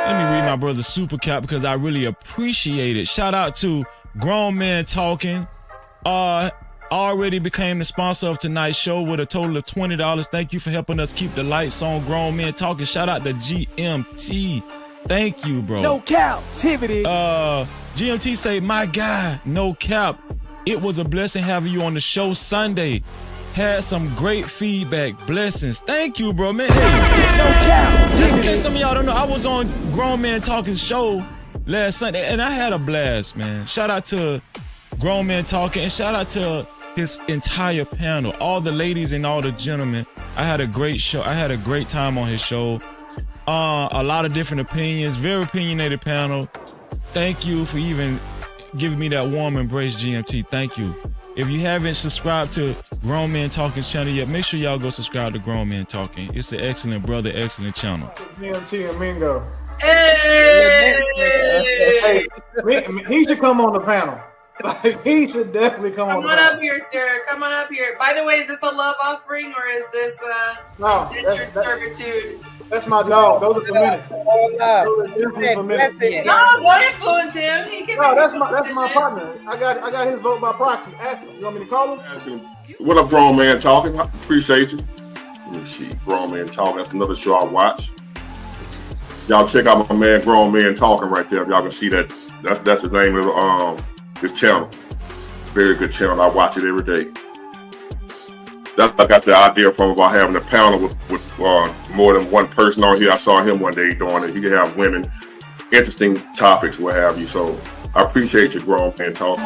Let me read my brother's super cap because I really appreciate it. Shout out to Grown Men Talking. Already became the sponsor of tonight's show with a total of $20. Thank you for helping us keep the lights on. Grown Men Talking. Shout out to GMT. Thank you, bro. No captivity. GMT say, my guy, no cap. It was a blessing having you on the show Sunday. Had some great feedback. Blessings. Thank you, bro, man. Hey, no cap. Just in case some of y'all don't know, I was on Grown Man Talking show last Sunday, and I had a blast, man. Shout out to Grown Man Talking, and shout out to his entire panel, all the ladies and all the gentlemen. I had a great show. I had a great time on his show. A lot of different opinions, very opinionated panel. Thank you for even giving me that warm embrace, GMT. Thank you. If you haven't subscribed to Grown Men Talking's channel yet, make sure y'all go subscribe to Grown Men Talking. It's an excellent brother, excellent channel. GMT and Mingo. Hey! He should come on the panel. Like, he should definitely come on the panel. Come on up here, sir. Come on up here. By the way, is this a love offering or is this no, indentured servitude? That's my dog. Those are for minutes. No, don't influence him. He can no, that's my partner. I got his vote by proxy. Ask him. You want me to call him? Ask him. What up, Grown Man Talking? I appreciate you. Let me see. Grown Man Talking. That's another show I watch. Y'all check out my man Grown Man Talking right there. Y'all can see that. That's the name of his channel. Very good channel. I watch it every day. I got the idea from about having a panel with more than one person on here. I saw him one day doing it. He can have women, interesting topics, what have you. So I appreciate your Grown Man Talk.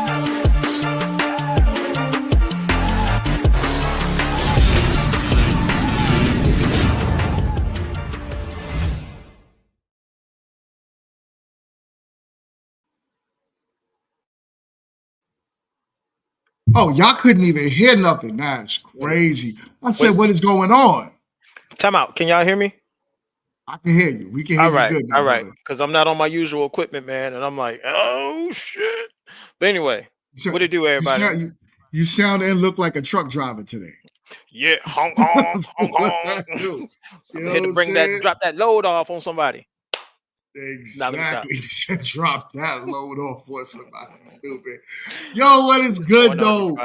Oh, y'all couldn't even hear nothing. That's crazy. I said, what is going on? Time out. Can y'all hear me? I can hear you. We can hear you good now, all right. brother. Because I'm not on my usual equipment, man, and I'm like, oh shit. But anyway, what it do, everybody? You sound and look like a truck driver today. Yeah, honk honk honk honk. I'm here to drop that load off on somebody. Exactly. He said drop that load off for somebody. Stupid. Yo, what is good though?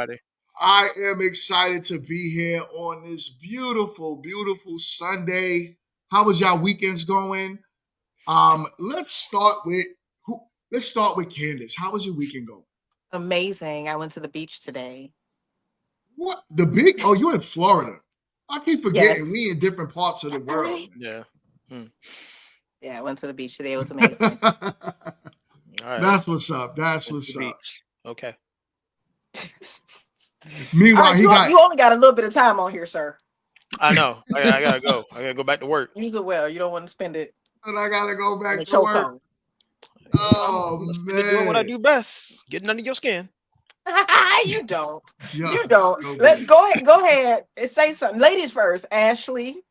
I am excited to be here on this beautiful, beautiful Sunday. How was y'all weekends going? Let's start with Candace. How was your weekend going? Amazing. I went to the beach today. What? The beach? Oh, you're in Florida. I keep forgetting we in different parts of the world. Yeah. Yeah, I went to the beach today. It was amazing. All right. That's what's up. That's what's up. Okay. Meanwhile, you only got a little bit of time on here, sir. I know. I gotta go. I gotta go back to work. Use it well. You don't want to spend it. And I gotta go back to work. Oh man, doing what I do best, getting under your skin. You don't. You don't. Let's go ahead. Go ahead and say something. Ladies first. Ashley.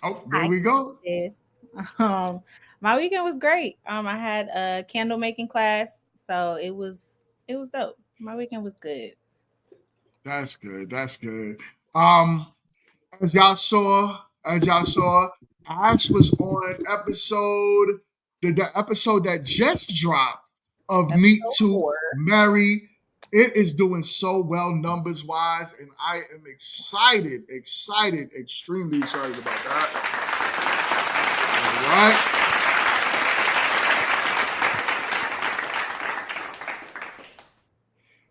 Oh, there we go. Yes. My weekend was great. I had a candle making class, so it was dope. My weekend was good. That's good. That's good. As y'all saw, Ash was on the episode that just dropped of Meet to Marry. It is doing so well numbers wise, and I am excited, extremely excited about that. All right.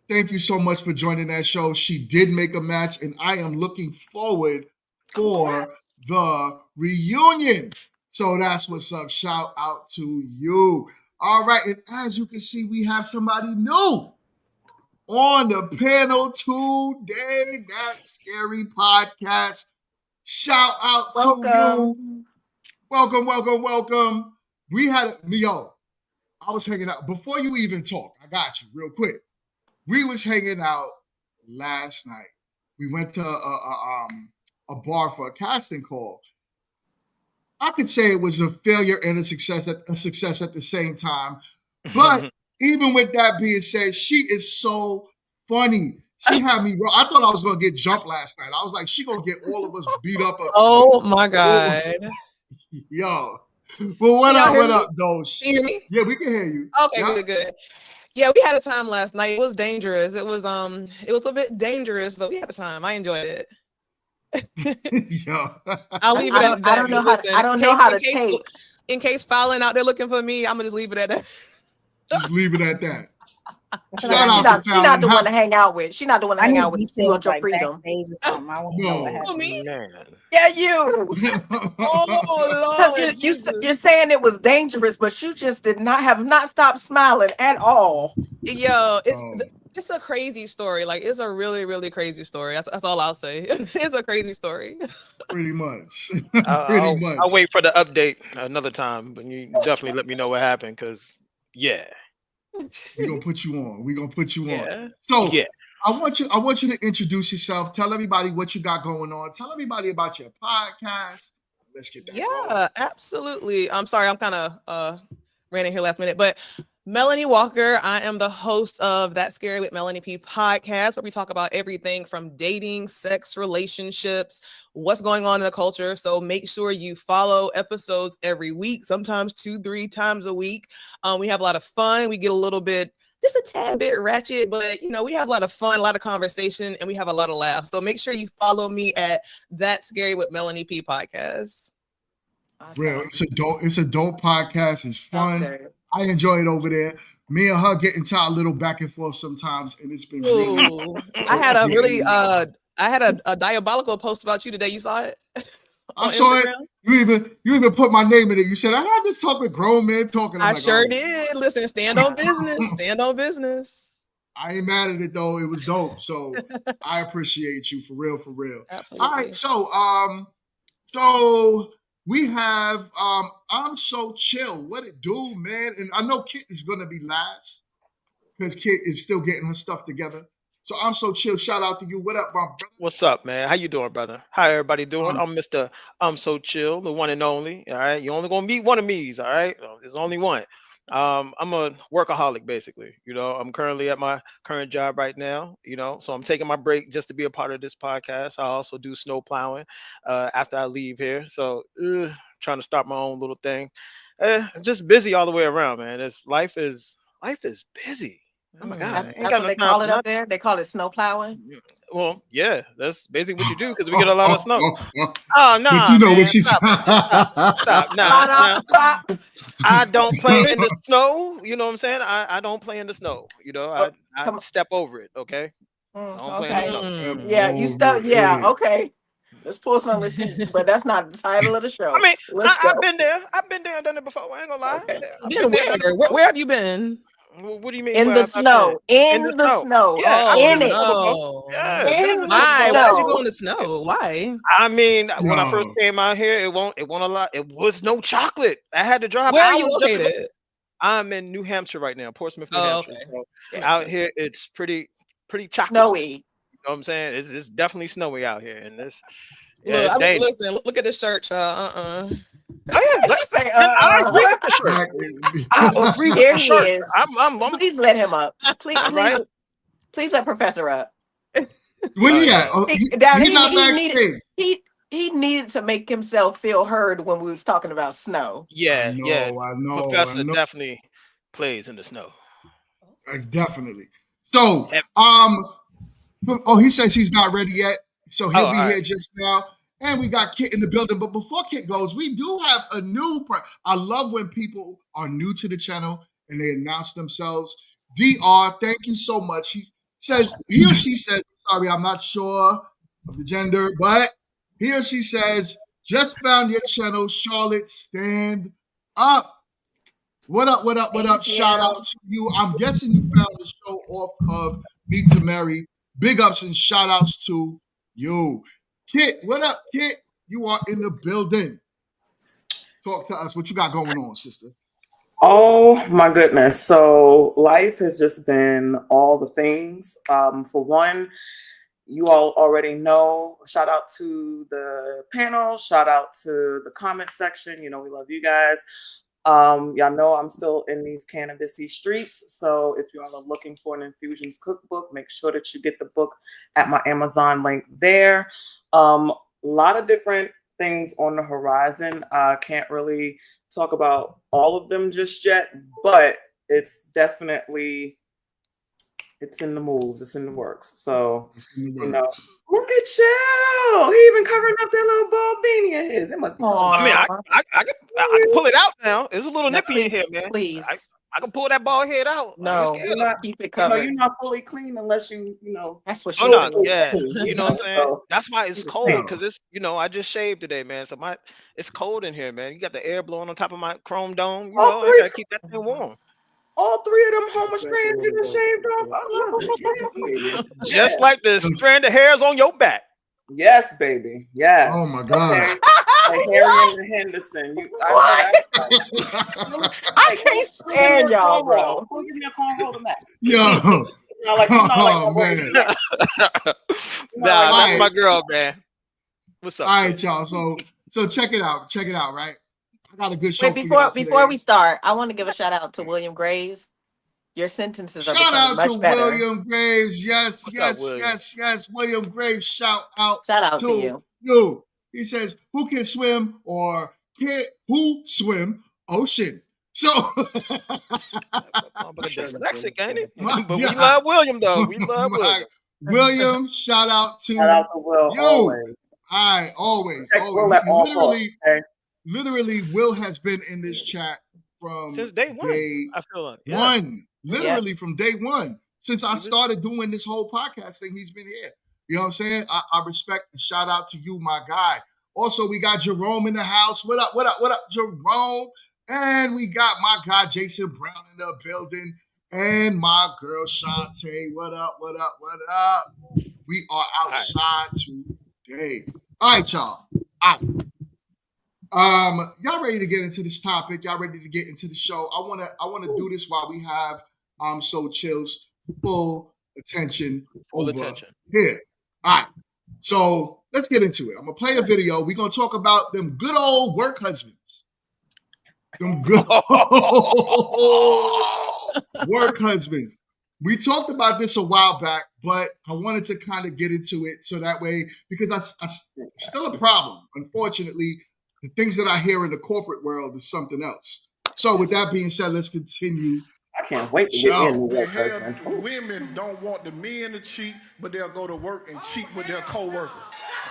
Thank you so much for joining that show. She did make a match, and I am looking forward for the reunion. So that's what's up. Shout out to you. All right, and as you can see, we have somebody new on the panel today. That Scary Podcast. Shout out to you. Welcome. We had I was hanging out before you even talk. I got you real quick. We was hanging out last night. We went to a bar for a casting call. I could say it was a failure and a success at the same time. But even with that being said, she is so funny. She had me, bro. I thought I was gonna get jumped last night. I was like, she gonna get all of us beat up. Oh my god. Yo. Well, what up, though? Can you hear me? Yeah, we can hear you. Okay, good. Yeah, we had a time last night. It was dangerous. It was a bit dangerous, but we had a time. I enjoyed it. Yo. I'll leave it at that. I don't know how to take. In case Fallon out there looking for me, I'm gonna just leave it at that. Just leave it at that. She's not the one to hang out with. She's not the one to hang out with. You want your freedom. Yeah, you. Oh Lord. You're saying it was dangerous, but you just have not stopped smiling at all. Yo, it's a crazy story. Like, it's a really, really crazy story. That's all I'll say. It's a crazy story. Pretty much. I'll wait for the update another time, but you definitely let me know what happened, because we're gonna put you on. So I want you to introduce yourself. Tell everybody what you got going on. Tell everybody about your podcast. Let's get that going. Absolutely. I'm sorry, I'm kind of ran in here last minute, but Melanie Walker, I am the host of That Scary with Melanie P podcast, where we talk about everything from dating, sex, relationships, what's going on in the culture. So make sure you follow episodes every week, sometimes 2-3 times a week. We have a lot of fun. We get a little bit, just a tad bit ratchet, but we have a lot of fun, a lot of conversation, and we have a lot of laughs. So make sure you follow me at That Scary with Melanie P podcast. Awesome. Real, it's a dope podcast. It's fun. I enjoy it over there. Me and her get into a little back and forth sometimes, and it's been really. I had a I had a diabolical post about you today. You saw it? I saw it. You even put my name in it. You said I had this talk with grown men talking. I sure did. Listen, stand on business. Stand on business. I ain't mad at it though. It was dope. So I appreciate you for real, for real. Absolutely. All right. So we have I'm So Chill. What it do, man? And I know Kit is gonna be last because Kit is still getting her stuff together. So I'm So Chill. Shout out to you. What up, my brother? What's up, man? How you doing, brother? How everybody doing? I'm Mr. I'm So Chill, the one and only. All right, you only gonna meet one of me's. All right, there's only one. I'm a workaholic, basically. You know, I'm currently at my current job right now. You know, so I'm taking my break just to be a part of this podcast. I also do snow plowing after I leave here. So trying to start my own little thing. Just busy all the way around, man. Life is busy. Oh my God, That's what they call it up there. They call it snow plowing. Well, yeah, that's basically what you do because we get a lot of snow. Oh no, but you know man, what she's stop. Nah. I don't play in the snow. You know what I'm saying? I don't play in the snow. You know, I step over it. Okay. I don't play in the snow. Yeah, you step. Yeah, okay. Let's pull some receipts, but that's not the title of the show. I mean, I've been there. I've been there and done it before. I ain't gonna lie. Okay. Where have you been? What do you mean? In the snow. In the snow. Yeah, in it. Yeah. Why? Why'd you go in the snow? Why? I mean, when I first came out here, it won't a lot. It was no chocolate. I had to drive. Where are you located? I'm in New Hampshire right now, Portsmouth, New Hampshire. Okay. So out here, it's pretty chocolate. Snowy. You know what I'm saying? It's definitely snowy out here, and this. Yeah, listen. Look at this shirt. Oh yeah, let's say I agree with the shirt. I agree with the shirt. I'm Please let him up. Please let Professor up. Where he at? He's not backstage. He needed to make himself feel heard when we was talking about snow. Yeah, I know. Professor definitely plays in the snow. Definitely. So, he says he's not ready yet, so he'll be here just now. And we got Kit in the building. But before Kit goes, we do have a new. I love when people are new to the channel and they announce themselves. DR, thank you so much. He or she says, sorry, I'm not sure of the gender, but he or she says, just found your channel, Charlotte, stand up. What up? Shout out to you. I'm guessing you found the show off of Meet to Mary. Big ups and shout outs to you. Kit, what up, Kit? You are in the building. Talk to us. What you got going on, sister? Oh my goodness. So life has just been all the things. For one, you all already know, shout out to the panel, shout out to the comment section. You know, we love you guys. Y'all know I'm still in these cannabis-y streets. So if y'all are looking for an infusions cookbook, make sure that you get the book at my Amazon link there. A lot of different things on the horizon. I can't really talk about all of them just yet, but it's definitely, it's in the moves, it's in the works. So, you know, look at you. He even covering up that little bald beanie of his. It must be cold. I mean, I can pull it out now. There's a little nippy in here, man. Please. I can pull that bald head out. No, keep it covered. You're not fully clean unless you know. That's what. Oh no, yeah. You know what I'm saying? So, that's why it's cold because it's I just shaved today, man. So it's cold in here, man. You got the air blowing on top of my chrome dome. You know, I gotta keep that thing warm. All three of them homo strands you just shaved off. I love it. Just like the strand of hairs on your back. Yes, baby. Yes. Oh my God. Okay. Like Harry and Henderson. I can't stand y'all, bro. Give me a cornroll to match. Yo. Man. That's my girl, man. What's up? All right, y'all. So check it out. Check it out, right? I got a good show. Wait, before we start, I want to give a shout out to William Graves. Your sentences are becoming much better. William Graves. Yes. William Graves, shout out to you. He says, who can swim or who swim ocean? So but dyslexic, ain't it? But we love William, though. We love William. William, shout out to Will. You. Always. Literally, Will has been in this chat from since day one. I feel like from day one. Since I started doing this whole podcast thing, he's been here. You know what I'm saying? I respect and shout out to you, my guy. Also, we got Jerome in the house. What up, what up, what up, Jerome? And we got my guy, Jason Brown, in the building. And my girl, Shantae. What up, what up, what up? We are outside today. All right, y'all. All right. Y'all ready to get into this topic? Y'all ready to get into the show? I wanna do this while we have So Chill's full attention here. All right. So let's get into it. I'm gonna play a video. We're gonna talk about them good old work husbands. Them good old work husbands. We talked about this a while back, but I wanted to kind of get into it so that way, because that's still a problem. Unfortunately, the things that I hear in the corporate world is something else. So with that being said, let's continue. I can't wait to get in the work Hell, husband. women don't want the men to cheat, but they'll go to work and cheat with their co-workers.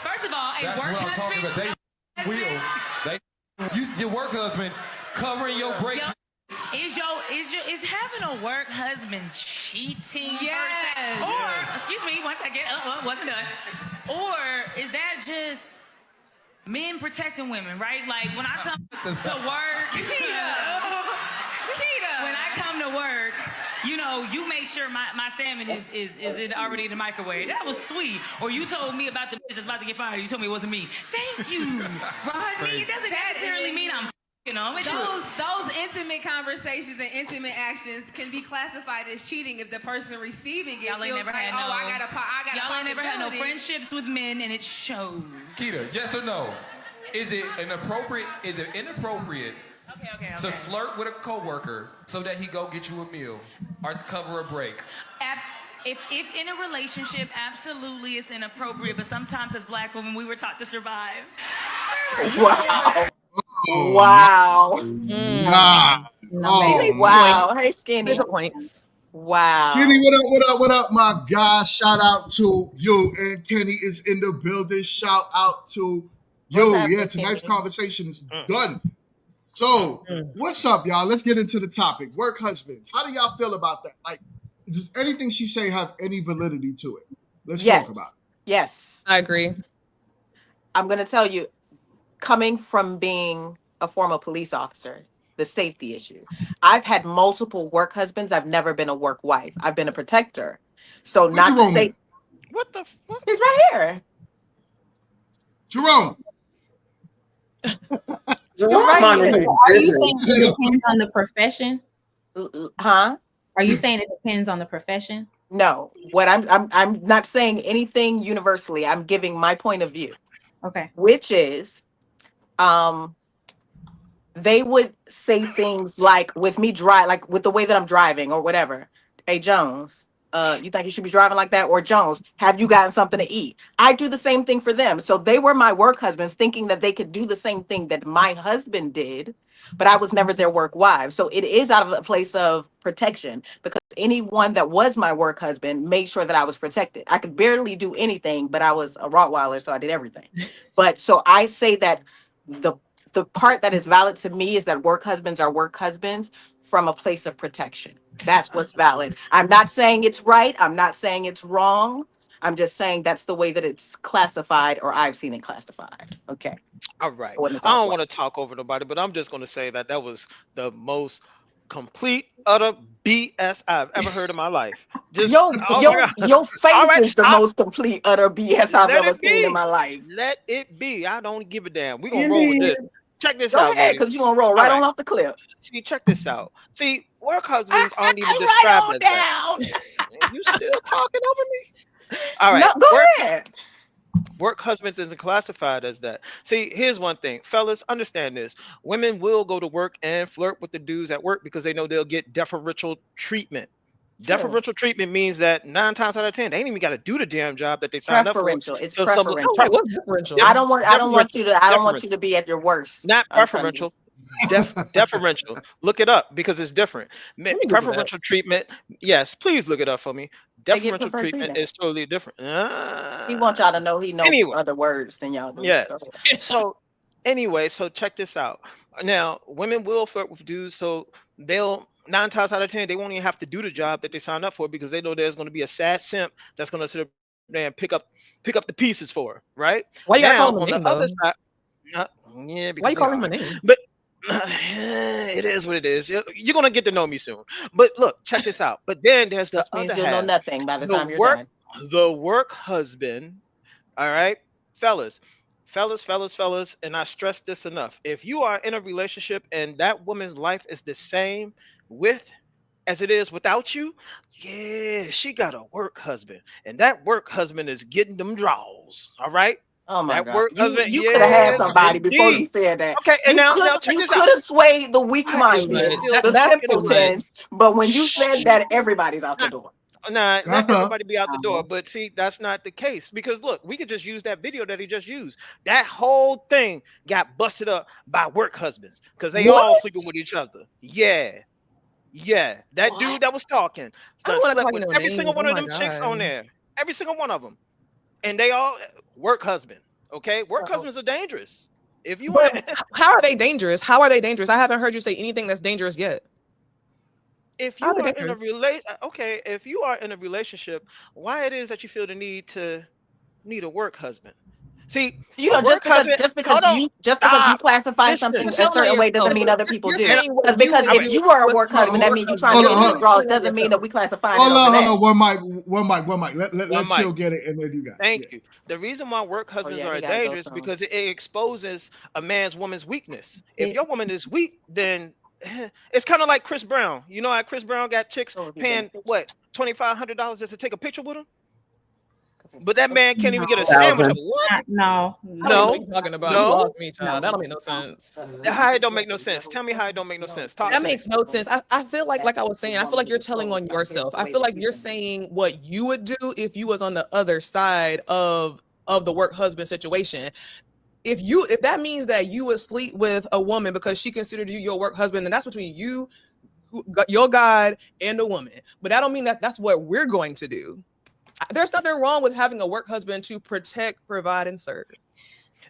First of all, a work husband. Your work husband covering your breaks. Is having a work husband cheating? Yes. Or excuse me, one second. Wasn't done. Or is that just men protecting women, right? Like when I come to work, when I come to work, you know, you make sure my salmon is already in the microwave. That was sweet. Or you told me about the bitch that's about to get fired. You told me it wasn't me. Thank you, Rodney. It doesn't necessarily mean I'm. You know, those intimate conversations and intimate actions can be classified as cheating if the person receiving it y'all ain't never had y'all ain't never had no friendships with men, and it shows. Keita, yes or no? Is it inappropriate Okay. to flirt with a coworker so that he go get you a meal or cover a break? If in a relationship, absolutely it's inappropriate, but sometimes as Black women, we were taught to survive. Wow. Oh, Wow. Nah. Wow. Hey, Skinny. Points. Wow. Skinny, what up, my guy? Shout out to you. And Kenny is in the building. Shout out to you. Yeah, tonight's conversation is done. So, what's up, y'all? Let's get into the topic. Work husbands. How do y'all feel about that? Like, does anything she say have any validity to it? Let's talk about it. Yes. I agree. I'm going to tell you, coming from being a former police officer, the safety issue. I've had multiple work husbands. I've never been a work wife. I've been a protector. So Where's not Jerome to say at? What the fuck? he's right here. Jerome. Are you saying it depends on the profession? Huh? Are you saying it depends on the profession? No. What I'm not saying anything universally. I'm giving my point of view. Okay. Which is they would say things like with me like with the way that I'm driving or whatever. Hey Jones, you think you should be driving like that? Or Jones, have you gotten something to eat? I do the same thing for them. So they were my work husbands thinking that they could do the same thing that my husband did, but I was never their work wife. So it is out of a place of protection because anyone that was my work husband made sure that I was protected. I could barely do anything, but I was a Rottweiler, so I did everything. But so I say that the part that is valid to me is that work husbands are work husbands from a place of protection. That's what's valid. I'm not saying it's right. I'm not saying it's wrong. I'm just saying that's the way that it's classified or I've seen it classified. Okay. All right. I don't want to talk over nobody, but I'm just going to say that was the most complete, utter BS I've ever heard in my life. Just your face is the most complete, utter BS I've ever seen in my life. Let it be. I don't give a damn. We're going to roll with this. Check this Go out, ahead, because you're going to roll right on off the clip. See, check this out. See, work husbands aren't even described as that. You still talking over me? All right. No, go ahead. Work husbands isn't classified as that. See, here's one thing. Fellas, understand this. Women will go to work and flirt with the dudes at work because they know they'll get deferential treatment. Sure. Deferential treatment means that 9 times out of 10, they ain't even got to do the damn job that they signed up for. Preferential. It's preferential. I don't want you to be at your worst. Not preferential. Deferential. Look it up because it's different. Preferential treatment. Yes, please look it up for me. Deferential treatment is totally different. He wants y'all to know he knows other words than y'all do. Yes. So anyway, so check this out. Now, women will flirt with dudes, so they'll 9 times out of 10, they won't even have to do the job that they signed up for because they know there's going to be a sad simp that's going to sit and pick up the pieces for her, right? Why you gotta call Now him a on the name other though? side, uh, yeah, Why you because they calling him a are. name? But it is what it is. You're gonna get to know me soon. But look, check this out. But then there's the Which other means you'll know half, nothing by the the time you're work, done. the work husband. All right, fellas, fellas, and I stress this enough. If you are in a relationship and that woman's life is the same with as it is without you, yeah, she got a work husband, and that work husband is getting them draws. All right, Oh my that God. work You husband, you could have had yes, somebody before you indeed. said that. Okay, and now check You this out. could have swayed the weak That's too She much. minded, still the That's talking too about it. much. simpletons, but when you said Shh. that, everybody's out the door. Nah, let That's a everybody be out the door. But see, that's not the case because look, we could just use that video that he just used. That whole thing got busted up by work husbands because they What? all sleeping with each other. Yeah, yeah. That What? dude that was talking I don't done want to slept call you with no every single names. one Oh of my them chicks on god. there. Every single one of them. And they all work husband. Okay, work So, husbands are dangerous. If you want But to, how are they dangerous? How are they dangerous? I haven't heard you say anything that's dangerous yet. if How are you they are in a dangerous? okay, if you are in a relationship, why it is that you feel the need a work husband? See, you a know, work husband. Hold on, just because you stop. classify Listen. something You're a telling on certain way doesn't yourself. mean other people You're do. saying what you Because would All if right. you do were a with work a husband, that work means you're trying to husband. hold get on, into hold the on, draws. Telling on Doesn't mean that yourself. we classifying it over hold that. on. One mic. One Let Chill mic. get it, and then you got it. Thank Yeah. you. The reason why work Oh husbands yeah, he are gotta go dangerous soon. because it exposes a woman's weakness. If It, your woman is weak, then it's kind of like Chris Brown. You know how Chris Brown got chicks So it'll be paying beneficial. what $2,500 just to take a picture with him, 'Cause if but it's that so- man can't even get a no, sandwich. Thousand. What? no, I don't even know no, what No, you're talking about. You no. lost me, child. That no, don't make no no. sense. How it don't make no sense? Tell me how it don't make no sense. Talk That to me. makes no sense. I feel like I was saying, I feel like you're telling on Here's yourself. the I way feel that like we you're can. saying what you would do if you was on the other side of the work husband situation. If that means that you would sleep with a woman because she considered you your work husband, then that's between you, your God, and the woman. But that don't mean that that's what we're going to do. There's nothing wrong with having a work husband to protect, provide, and serve.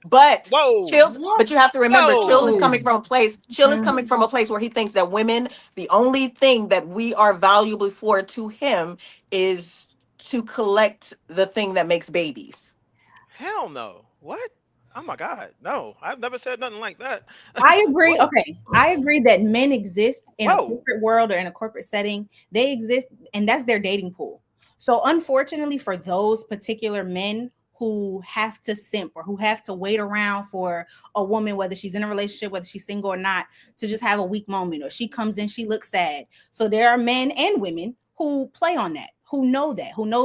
But Whoa, but you have to remember, Chill is whoa. coming from a place. Chill is coming from a place where he thinks that women, the only thing that we are valuable for to him is to collect the thing that makes babies. Hell no. What? Oh my God. No, I've never said nothing like that. I agree. Whoa, Okay, I agree that men exist in a whoa. corporate world or in a corporate setting. They exist, and that's their dating pool. So, unfortunately, for those particular men who have to simp or who have to wait around for a woman, whether she's in a relationship, whether she's single or not, to just have a weak moment, or she comes in, she looks sad. So, there are men and women who play on that, who know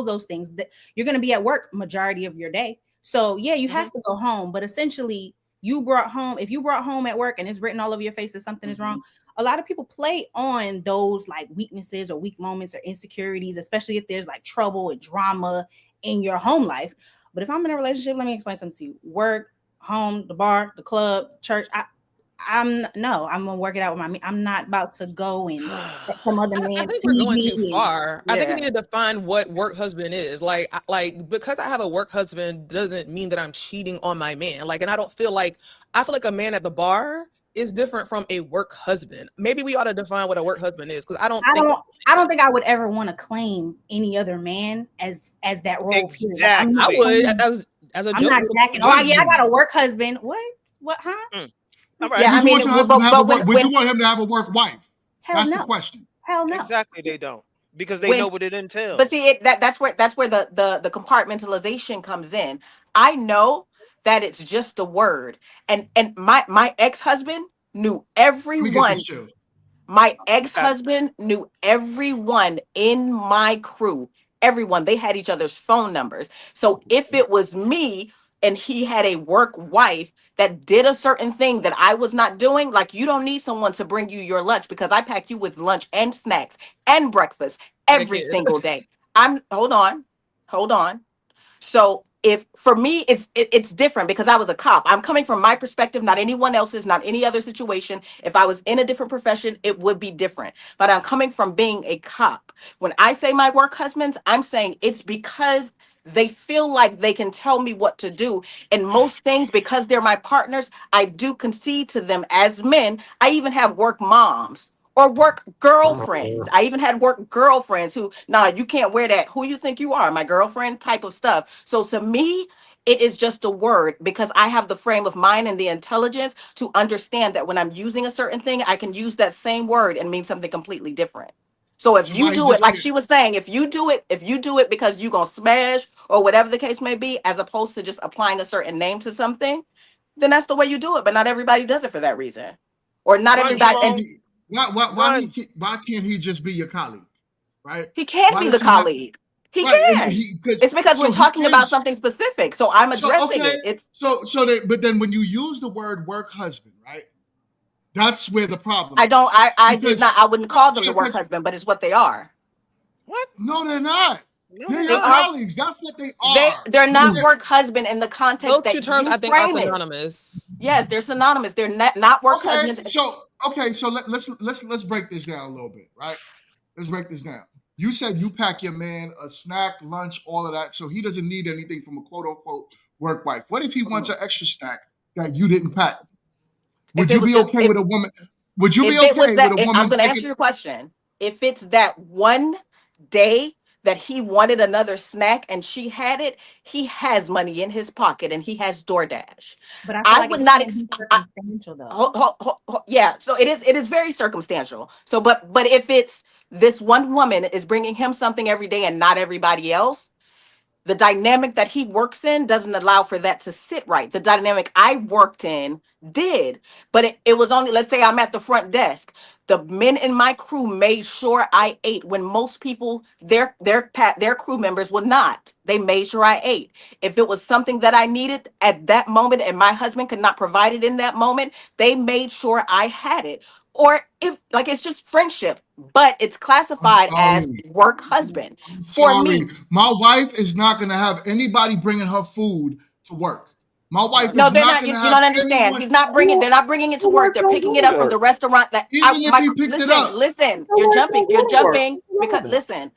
those things. That you're going to be at work majority of your day. So, yeah, you Hmm. have to go home, but essentially if you brought home at work and it's written all over your face that something is wrong, a lot of people play on those like weaknesses or weak moments or insecurities, especially if there's like trouble and drama in your home life. But if I'm in a relationship, let me explain something to you. Work, home, the bar, the club, church, I'm gonna work it out with I'm not about to go and let some other I man think we're feed going too me. far. I think we Yeah. need to define what work husband is. Like because I have a work husband doesn't mean that I'm cheating on my man. Like, and I feel like a man at the bar is different from a work husband. Maybe we ought to define what a work husband is because I don't I think don't I don't think I would ever want to claim any other man as that role. Period. Like I Exactly. would as a I'm joke. not jacking. Oh yeah, I Husband. got a work husband. What? Huh? Mm. All Yeah, right. I Would you mean, want your husband to have a but work? Would you want him to have a work wife? Hell That's the no. question. Hell no. Exactly. They don't because they know when what it but entails. see that's where the compartmentalization comes in. I know that it's just a word, and my ex-husband knew Let me get this everyone. Chill. My Okay. ex-husband knew everyone in my crew. Everyone. They had each other's phone numbers. So if it was me and he had a work wife that did a certain thing that I was not doing, like you don't need someone to bring you your lunch because I pack you with lunch and snacks and breakfast And a every kid. single day. I'm hold on. Hold on. So if for me it's different because I was a cop. I'm coming from my perspective, not anyone else's, not any other situation. If I was in a different profession, it would be different. But I'm coming from being a cop. When I say my work husbands, I'm saying it's because they feel like they can tell me what to do. And most things, because they're my partners, I do concede to them as men. I even have work moms or work girlfriends. I even had work girlfriends who, nah, you can't wear that. Who you think you are, my girlfriend type of stuff. So to me, it is just a word because I have the frame of mind and the intelligence to understand that when I'm using a certain thing, I can use that same word and mean something completely different. So if So you why he do it, just like can't? she was saying, if you do it because you're gonna smash or whatever the case may be, as opposed to just applying a certain name to something, then that's the way you do it. But not everybody does it for that reason. Or not So Run, why everybody, can't and Jerome. he? Run. Why can't he just be your colleague? Right? he can Why be the does he have to? colleague. He Right, and can. he because It's because we're so he talking about is something specific. So I'm so addressing okay. it. It's So that but then when you use the word work husband, right? That's where the problem I don't is I did because not I wouldn't call them the work because husband, but it's what they are. What? no, they're not. No, They're they're They your not. are colleagues. That's what they they are. they're not They're- work husband in the context Those two that terms you I think are frame it. synonymous. Yes, they're synonymous. They're not work okay, husbands. so let's break this down a little bit, right? Let's break this down. You said you pack your man a snack, lunch, all of that, so he doesn't need anything from a quote unquote work wife. What if he wants an extra snack that you didn't pack? If Would it you was be just okay with a woman? Would you be if it was okay with that a I'm woman going to answer taking? your question. If it's that one day that he wanted another snack and she had it, he has money in his pocket and he has DoorDash. But I feel I like would it not can be I, circumstantial though. yeah, so it is very circumstantial. So but if it's this one woman is bringing him something every day and not everybody else, the dynamic that he works in doesn't allow for that to sit right. The dynamic I worked in did, but it was only, let's say I'm at the front desk. The men in my crew made sure I ate when most people, their crew members would not. They made sure I ate. If it was something that I needed at that moment and my husband could not provide it in that moment, they made sure I had it. Or if like it's just friendship, but it's I'm classified as sorry. work husband. I'm For sorry. me, My wife is not going to have anybody bringing her food to work. My wife no, is they're not not. going to You have don't understand. anyone, He's not bringing. They're not bringing it to Who work. work They're don't picking go it to up from the work? restaurant. That I even if my he picked it listen, up. listen. Who You're work jumping. don't You're go to work? jumping What's wrong because with that? listen.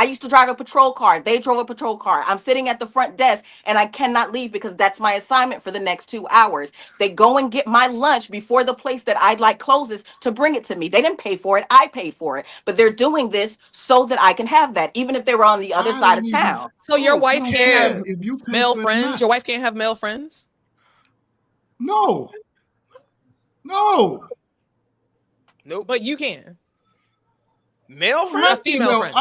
I used to drive a patrol car. They drove a patrol car. I'm sitting at the front desk and I cannot leave because that's my assignment for the next 2 hours. They go and get my lunch before the place that I'd like closes to bring it to me. They didn't pay for it. I pay for it. But they're doing this so that I can have that, even if they were on the other I side don't of even, town. So your I wife don't can't have care if you pay male for it or friends? not. Your wife can't have male friends? No, no. Nope. But you can. Male I don't A have friends? female female. friend.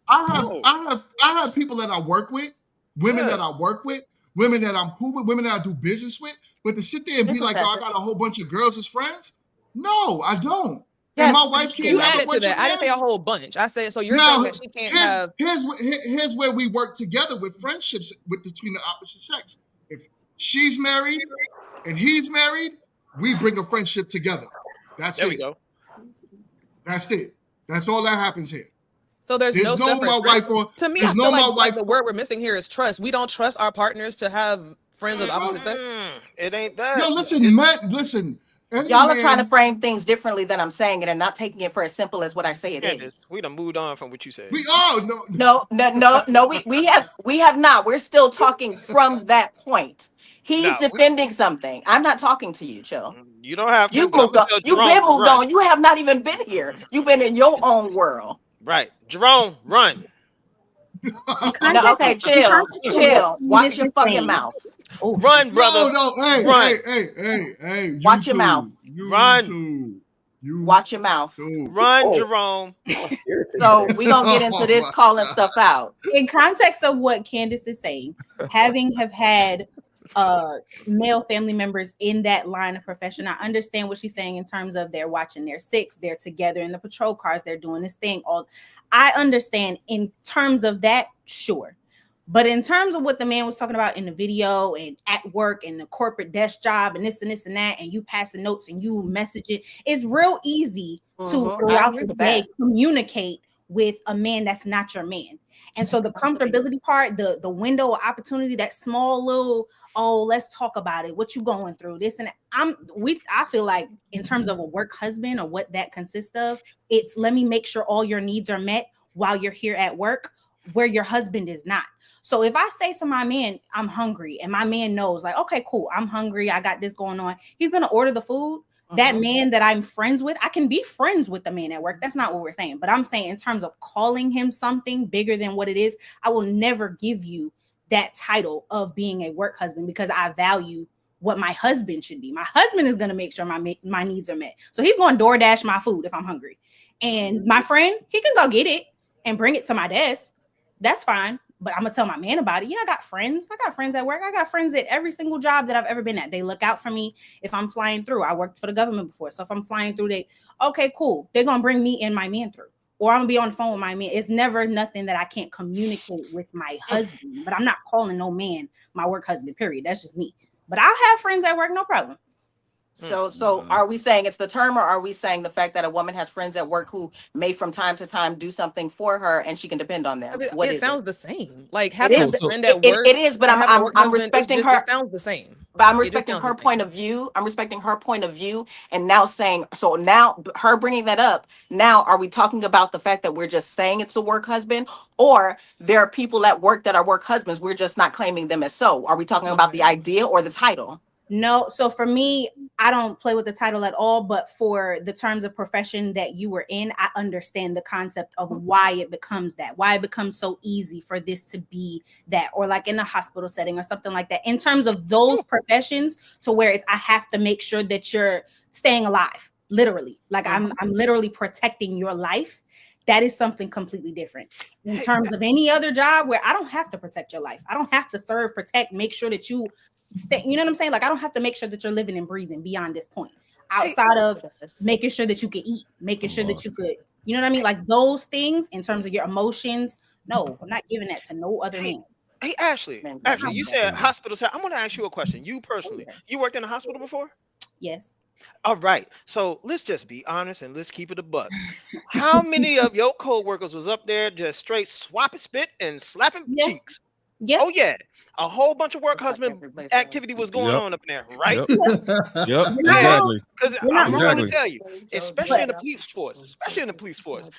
No. I have people that I work with, women Yeah. that I work with, women that I'm cool with, women that I do business with. But to sit there and be Listen, like, yo, I Pastor. got a whole bunch of girls as friends. No, I don't. And Yes, my I wife can't You understand. have a added to bunch of that. I didn't say men. a whole bunch. I said so you're saying Now, that she can't have here's where we work together with friendships between the opposite sex. If she's married and he's married, we bring a friendship together. That's There we it. go. That's it. That's all that happens here. so there's no There's no separate my wife friends. or To me, I there's feel no like my wife. the word we're missing here is trust. We don't trust our partners to have friends of the opposite sex. It ain't Yo, that. listen, man, listen. Any Y'all are trying to man, frame things differently than I'm saying it and not taking it for as simple as what I say it Candace, is. we done moved on from what you said. we all no. No. We have not. We're still talking from that point. He's No, defending something. I'm not talking to you, Chill. you don't have to, You've but I'm moved gonna on. tell You've Jerome been to moved run. on. You have not even been here. You've been in your own world. Right. Jerome, run. In No, context, okay, in chill. context of what Chill. Watch Candace your is fucking saying. mouth. Oh, Run, No, brother. no, Run. hey, you Watch your mouth. too. You Run. too. You Watch your mouth. too. Run, Oh, Jerome. I'm irritated So today. we're gonna get into Oh this my calling God. stuff out. in context of what Candace is saying, having have had male family members in that line of profession, I understand what she's saying in terms of they're watching their six, they're together in the patrol cars, they're doing this thing. All I understand in terms of that, sure. But in terms of what the man was talking about in the video and at work and the corporate desk job and this and that, and you passing notes and you message it, it's real easy to I throughout agree the with day that. communicate with a man that's not your man. And so the comfortability part, the window of opportunity, that small little, oh, let's talk about it. What you going through? This and that. I feel like in terms of a work husband or what that consists of, it's let me make sure all your needs are met while you're here at work, where your husband is not. So if I say to my man, I'm hungry, and my man knows, like, okay, cool, I'm hungry, I got this going on, he's gonna order the food. That man that I'm friends with, I can be friends with the man at work. That's not what we're saying. But I'm saying in terms of calling him something bigger than what it is, I will never give you that title of being a work husband because I value what my husband should be. My husband is going to make sure my needs are met. So he's going to DoorDash my food if I'm hungry. And my friend, he can go get it and bring it to my desk. That's fine. But I'm gonna tell my man about it. Yeah, I got friends. I got friends at work. I got friends at every single job that I've ever been at. They look out for me if I'm flying through. I worked for the government before. So if I'm flying through, okay, cool. They're gonna bring me and my man through. Or I'm gonna be on the phone with my man. It's never nothing that I can't communicate with my husband. But I'm not calling no man my work husband, period. That's just me. But I'll have friends at work, no problem. So are we saying it's the term, or are we saying the fact that a woman has friends at work who may from time to time do something for her and she can depend on them? It sounds the same. Like having a friend at it, work. it is, but I'm respecting her. It sounds the same. But I'm respecting her point of view. I'm respecting her point of view, and now saying so. Now her bringing that up. Now, are we talking about the fact that we're just saying it's a work husband, or there are people at work that are work husbands? We're just not claiming them as so. Are we talking about the idea or the title? No, so for me, I don't play with the title at all, but for the terms of profession that you were in, I understand the concept of why it becomes that, why it becomes so easy for this to be that, or like in a hospital setting or something like that. In terms of those professions, to where it's I have to make sure that you're staying alive, literally. Like I'm literally protecting your life. That is something completely different. In terms of any other job where I don't have to protect your life, I don't have to serve, protect, make sure that you stay, you know what I'm saying? Like I don't have to make sure that you're living and breathing beyond this point. Outside of making sure that you can eat, making sure that you could, you know what I mean? Like those things in terms of your emotions. No, I'm not giving that to no other man. Hey, Ashley, you said hospital. I'm going to ask you a question. You personally, you worked in a hospital before? Yes. All right. So let's just be honest and let's keep it a buck. How many of your co-workers was up there just straight swapping spit and slapping cheeks? Yeah. Oh yeah. A whole bunch of work husband activity was going on up there, right? Yep. Exactly. Because I'm going to tell you, especially in the police force,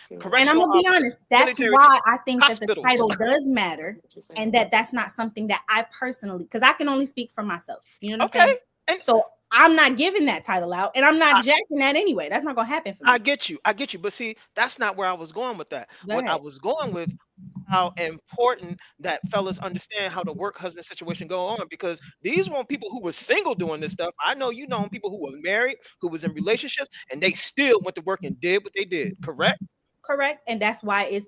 and I'm gonna be honest, that's why I think that the title does matter, and that's not something that I personally, because I can only speak for myself. You know what I'm saying? And so I'm not giving that title out, and I'm not jacking that anyway. That's not gonna happen for me. I get you. But see, that's not where I was going with that. What I was going with, how important that fellas understand how the work husband situation go on, because these weren't people who were single doing this stuff. I know people who were married, who was in relationships, and they still went to work and did what they did. Correct? Correct. And that's why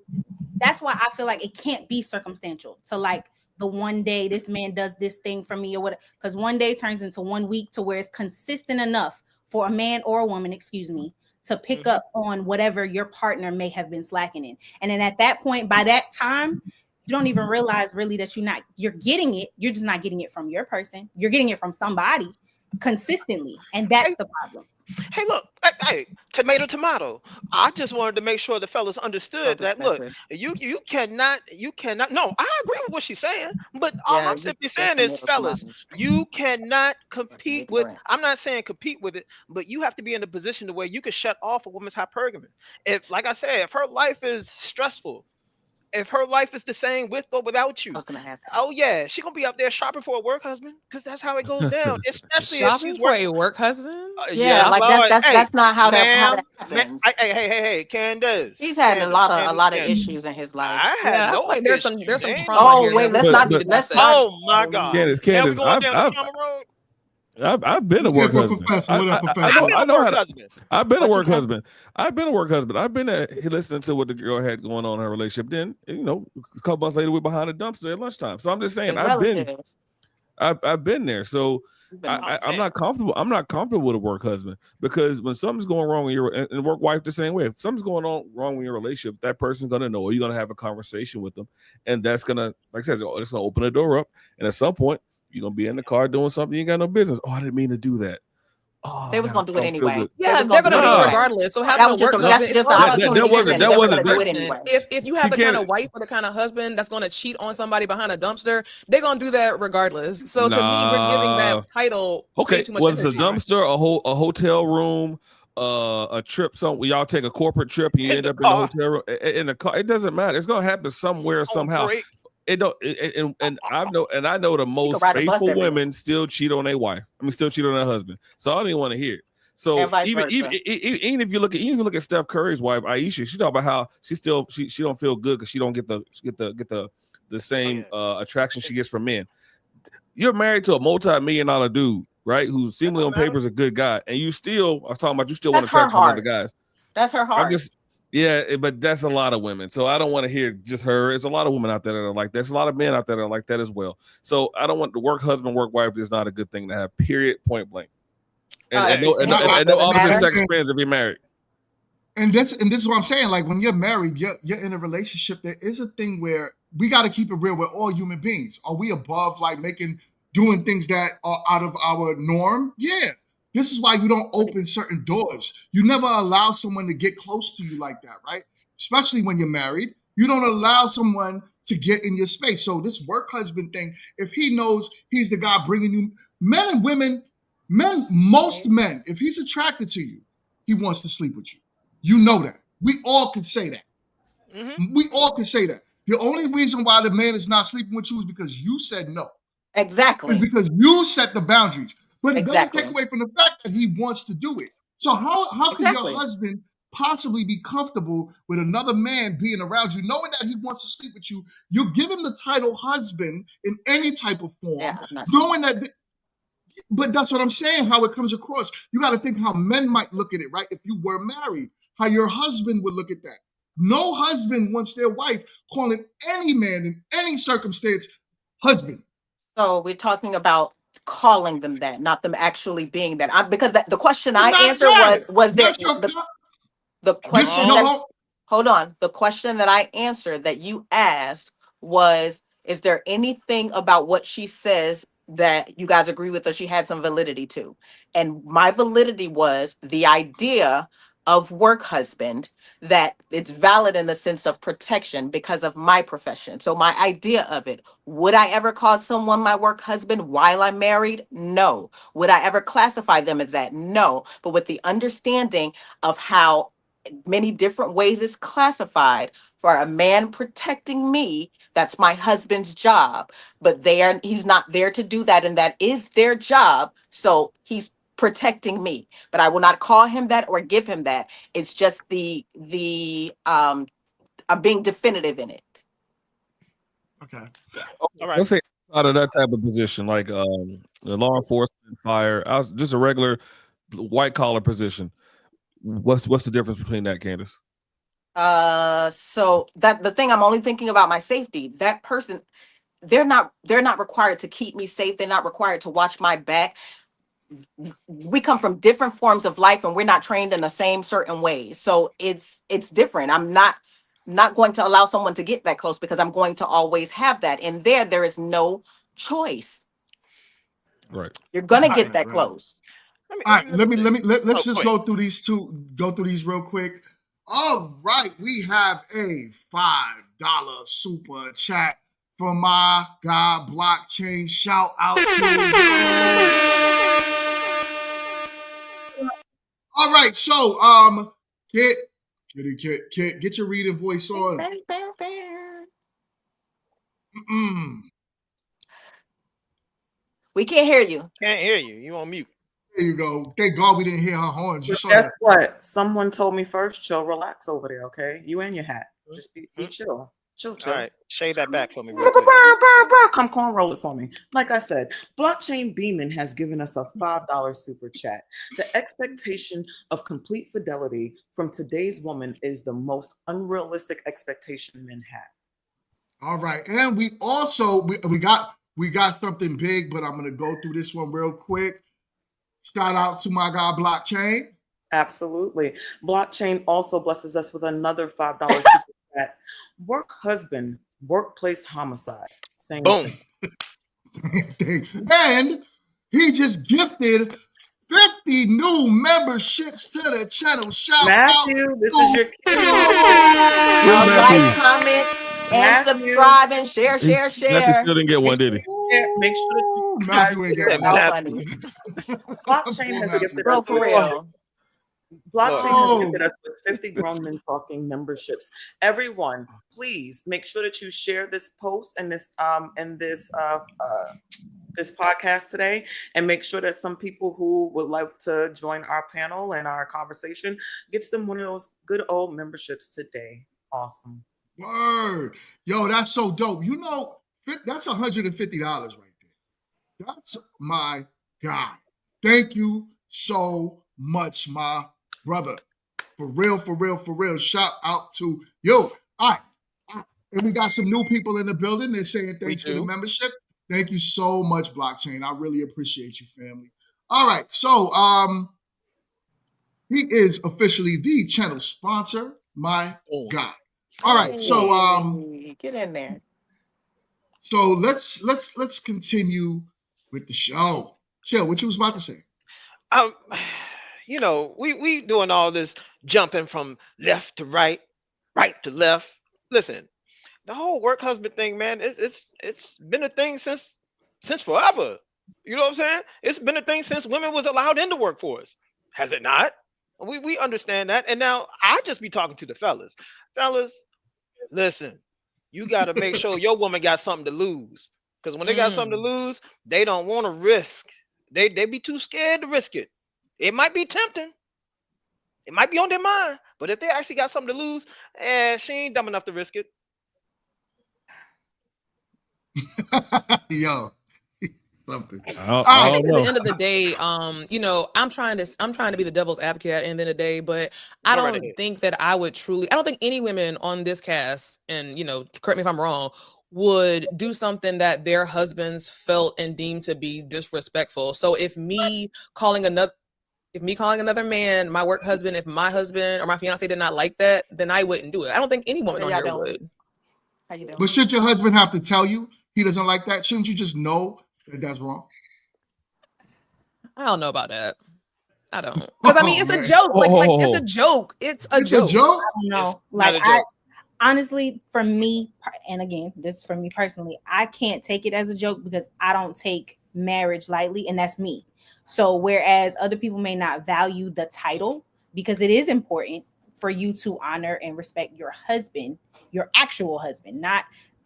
I feel like it can't be circumstantial to like the one day this man does this thing for me or whatever, because one day turns into 1 week to where it's consistent enough for a man or a woman, to pick up on whatever your partner may have been slacking in. And then at that point, by that time, you don't even realize really that you're getting it. You're just not getting it from your person. You're getting it from somebody consistently. And that's the problem. Hey, look, hey, tomato. I just wanted to make sure the fellas understood that. Look, you cannot. No, I agree with what she's saying, but all I'm simply saying is, fellas, you cannot compete with. I'm not saying compete with it, but you have to be in a position to where you can shut off a woman's hypergamy. If, like I said, if her life is stressful, if her life is the same with or without you, oh yeah, she's gonna be up there shopping for a work husband, because that's how it goes down. Especially shopping if she's for a work husband. Yeah, like that's not how that happens. Hey, Candace. He's had a lot of issues in his life. I had no like there's some trauma. Oh wait, let's not. Oh my God, Candace, I've been a work husband. I know how to. I've been a work husband. I've been listening to what the girl had going on in her relationship. Then, a couple months later, we're behind a dumpster at lunchtime. So I'm just saying, I've been there. So I'm not comfortable. I'm not comfortable with a work husband, because when something's going wrong and work wife the same way. If something's going on wrong with your relationship, that person's gonna know, or you're gonna have a conversation with them, and that's gonna, like I said, it's gonna open the door up, and at some point, you're gonna be in the car doing something you ain't got no business. Oh, I didn't mean to do that. Oh, they was gonna do it anyway. Yeah, they're gonna do it regardless. So having a work husband, if you have the kind of wife or the kind of husband that's gonna cheat on somebody behind a dumpster, they're gonna do that regardless. So to me, we're giving that title way too much whether it's energy. a dumpster, a hotel room, a trip, y'all take a corporate trip and you end up in a hotel room, in a car. It doesn't matter. It's gonna happen somewhere, somehow. It don't, and I know the most faithful women still cheat on their wife. Still cheat on their husband. So I don't even want to hear it. So And vice even versa. even if you look at Steph Curry's wife Aisha, she talk about how she don't feel good because she don't get the same attraction she gets from men. You're married to a multi-million-dollar dude, right? Who seemingly on paper is a good guy, and you still, I was talking about, you still want That's her attraction from other heart. guys. That's her heart. But that's a lot of women. So I don't want to hear just her. There's a lot of women out there that are like that. There's a lot of men out there that are like that as well. So I don't want the work husband, work wife is not a good thing to have, period, point blank. And no opposite sex friends if you're married. And this is what I'm saying. Like when you're married, you're in a relationship. There is a thing where we got to keep it real. We're all human beings. Are we above like doing things that are out of our norm? Yeah. This is why you don't open certain doors. You never allow someone to get close to you like that, right? Especially when you're married. You don't allow someone to get in your space. So this work husband thing, if he knows he's the guy bringing you, men and women, most men, if he's attracted to you, he wants to sleep with you. You know that. We all can say that. Mm-hmm. We all can say that. The only reason why the man is not sleeping with you is because you said no. Exactly. It's because you set the boundaries. But it doesn't take away from the fact that he wants to do it. So how can your husband possibly be comfortable with another man being around you, knowing that he wants to sleep with you? You give him the title husband in any type of form, knowing that. But that's what I'm saying, how it comes across. You got to think how men might look at it, right? If you were married, how your husband would look at that. No husband wants their wife calling any man in any circumstance husband. So we're talking about calling them that, not them actually being that. Because the question I answered was there the question hold on. The question that I answered that you asked was, is there anything about what she says that you guys agree with or she had some validity to? And my validity was the idea of work husband, that it's valid in the sense of protection because of my profession. So my idea of it, would I ever call someone my work husband while I'm married? No. Would I ever classify them as that? No. But with the understanding of how many different ways it's classified, for a man protecting me, that's my husband's job. But he's not there to do that, and that is their job. So he's protecting me, but I will not call him that or give him that. It's just I'm being definitive in it. Okay. All right. Let's say out of that type of position, like the law enforcement, fire, just a regular white collar position. What's the difference between that, Candace? So that the thing, I'm only thinking about my safety. That person, they're not required to keep me safe. They're not required to watch my back. We come from different forms of life and we're not trained in the same certain ways. So it's different. I'm not going to allow someone to get that close because I'm going to always have that. And there is no choice. Right. You're gonna get that close. All right, let's just go through these real quick. All right, we have a $5 super chat from my guy Blockchain. Shout out to you. All right, so get your reading voice on. We can't hear you. Can't hear you. You on mute. There you go. Thank God we didn't hear her horns. You saw Guess that. what? Someone told me first, chill, relax over there, okay? You and your hat. Just be chill. Chill. All right. Shade that back for me real quick. Come cornroll it for me. Like I said, Blockchain Beeman has given us a $5 super chat. The expectation of complete fidelity from today's woman is the most unrealistic expectation men have. All right. And we also we got something big, but I'm gonna go through this one real quick. Shout out to my guy Blockchain. Absolutely. Blockchain also blesses us with another $5 super chat. Work husband, workplace homicide. Same Boom. thing. And he just gifted 50 new memberships to the channel. Shout Matthew, out this to is your kid. Like, comment, and subscribe and share. Matthew still didn't get one, did he? Make sure that you Blockchain has gifted us for real. Blockchain has gifted us with 50 Grown Men Talking memberships. Everyone, please make sure that you share this post and this this podcast today, and make sure that some people who would like to join our panel and our conversation gets them one of those good old memberships today. Awesome. Word. Yo, that's so dope. You know, that's $150 right there. That's my guy. Thank you so much, my brother. For real, for real, for real. Shout out to you. All right. And we got some new people in the building. They're saying thanks for the membership. Thank you so much, Blockchain. I really appreciate you, family. All right. So he is officially the channel sponsor, my guy. All right. So get in there. So let's continue with the show. Chill, what you was about to say? You know, we doing all this jumping from left to right, right to left. Listen, the whole work husband thing, man, it's been a thing since forever. You know what I'm saying? It's been a thing since women was allowed in the workforce. Has it not? We understand that. And now I just be talking to the fellas. Fellas, listen, you got to make sure your woman got something to lose. Because when they got something to lose, they don't want to risk. They be too scared to risk it. It might be tempting. It might be on their mind. But if they actually got something to lose, she ain't dumb enough to risk it. Yo, something. At the end of the day, you know, I'm trying to be the devil's advocate at the end of the day, but I don't think that I don't think any women on this cast, and you know, correct me if I'm wrong, would do something that their husbands felt and deemed to be disrespectful. So if me calling another man my work husband, if my husband or my fiance did not like that, then I wouldn't do it. I don't think any woman on here would. How you doing? But should your husband have to tell you he doesn't like that? Shouldn't you just know that that's wrong? I don't know about that. I don't. Because I mean, it's a joke. Like it's a joke. It's a joke. I don't know. Like honestly, for me, and again, this is for me personally, I can't take it as a joke because I don't take marriage lightly, and that's me. So whereas other people may not value the title, because it is important for you to honor and respect your husband, your actual husband.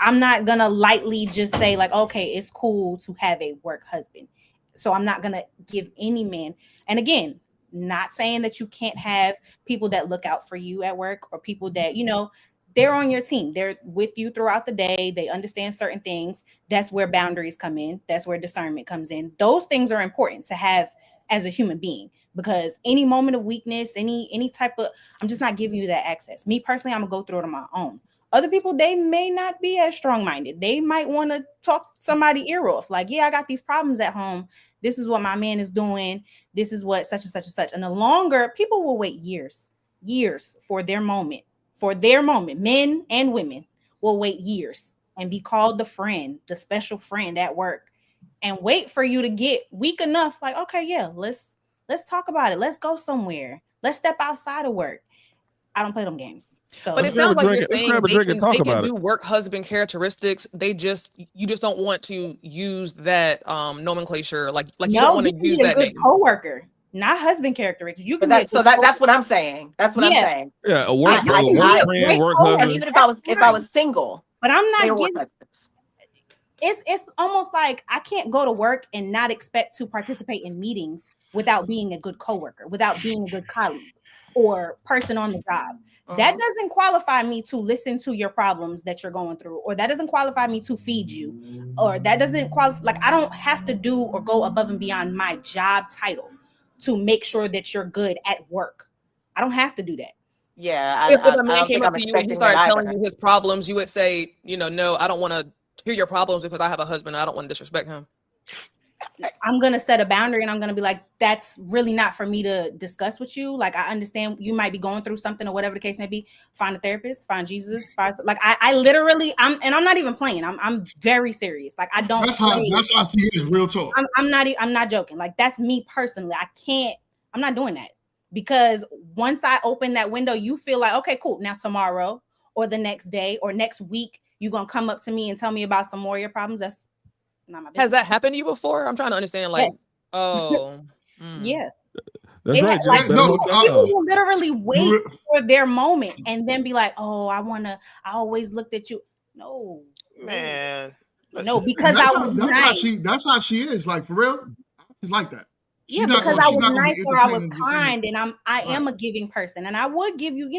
I'm not gonna lightly just say like, okay, it's cool to have a work husband. So I'm not gonna give any man, and again, not saying that you can't have people that look out for you at work or people that, you know, they're on your team. They're with you throughout the day. They understand certain things. That's where boundaries come in. That's where discernment comes in. Those things are important to have as a human being, because any moment of weakness, any type of, I'm just not giving you that access. Me personally, I'm gonna go through it on my own. Other people, they may not be as strong-minded. They might want to talk somebody ear off. Like, yeah, I got these problems at home. This is what my man is doing. This is what such and such and such. And the longer, people will wait years for their moment. Men and women will wait years and be called the friend, the special friend at work, and wait for you to get weak enough. Like, okay, yeah, let's talk about it. Let's go somewhere. Let's step outside of work. I don't play them games. So, but it sounds like you're saying they can do work husband characteristics. You just don't want to use that nomenclature. Like you don't want to use that name. Coworker, not husband characteristics. You can that's what I'm saying. That's what I'm saying. Yeah, a work friend, work husband. Even if I was single, but I'm not giving. It's almost like I can't go to work and not expect to participate in meetings without being a good coworker, without being a good colleague or person on the job. That doesn't qualify me to listen to your problems that you're going through, or that doesn't qualify me to feed you, or that doesn't qualify. Like, I don't have to do or go above and beyond my job title to make sure that you're good at work. I don't have to do that. Yeah. If a man came up to you and he started telling you his problems, you would say, you know, no, I don't want to hear your problems because I have a husband. I don't want to disrespect him. I'm going to set a boundary and I'm going to be like, that's really not for me to discuss with you. Like, I understand you might be going through something or whatever the case may be. Find a therapist, find Jesus, I literally, I'm not even playing. I'm very serious. Like, I don't. That's how she is, real talk. I'm not joking. Like, that's me personally. I'm not doing that, because once I open that window, you feel like, okay, cool. Now tomorrow or the next day or next week, you're going to come up to me and tell me about some more of your problems. That's not my business. Has that happened to you before? I'm trying to understand. Like, yes. Yeah. That's right. Like Just better no, hope that people time. will literally wait for their moment and then be like, "Oh, I always looked at you." No, Man, no, listen. because I was nice. That's how she is. Like for real, she's like that. Yeah, because I She's was not gonna be nice or I was entertaining just kind, and I Right. am a giving person, and I would give you,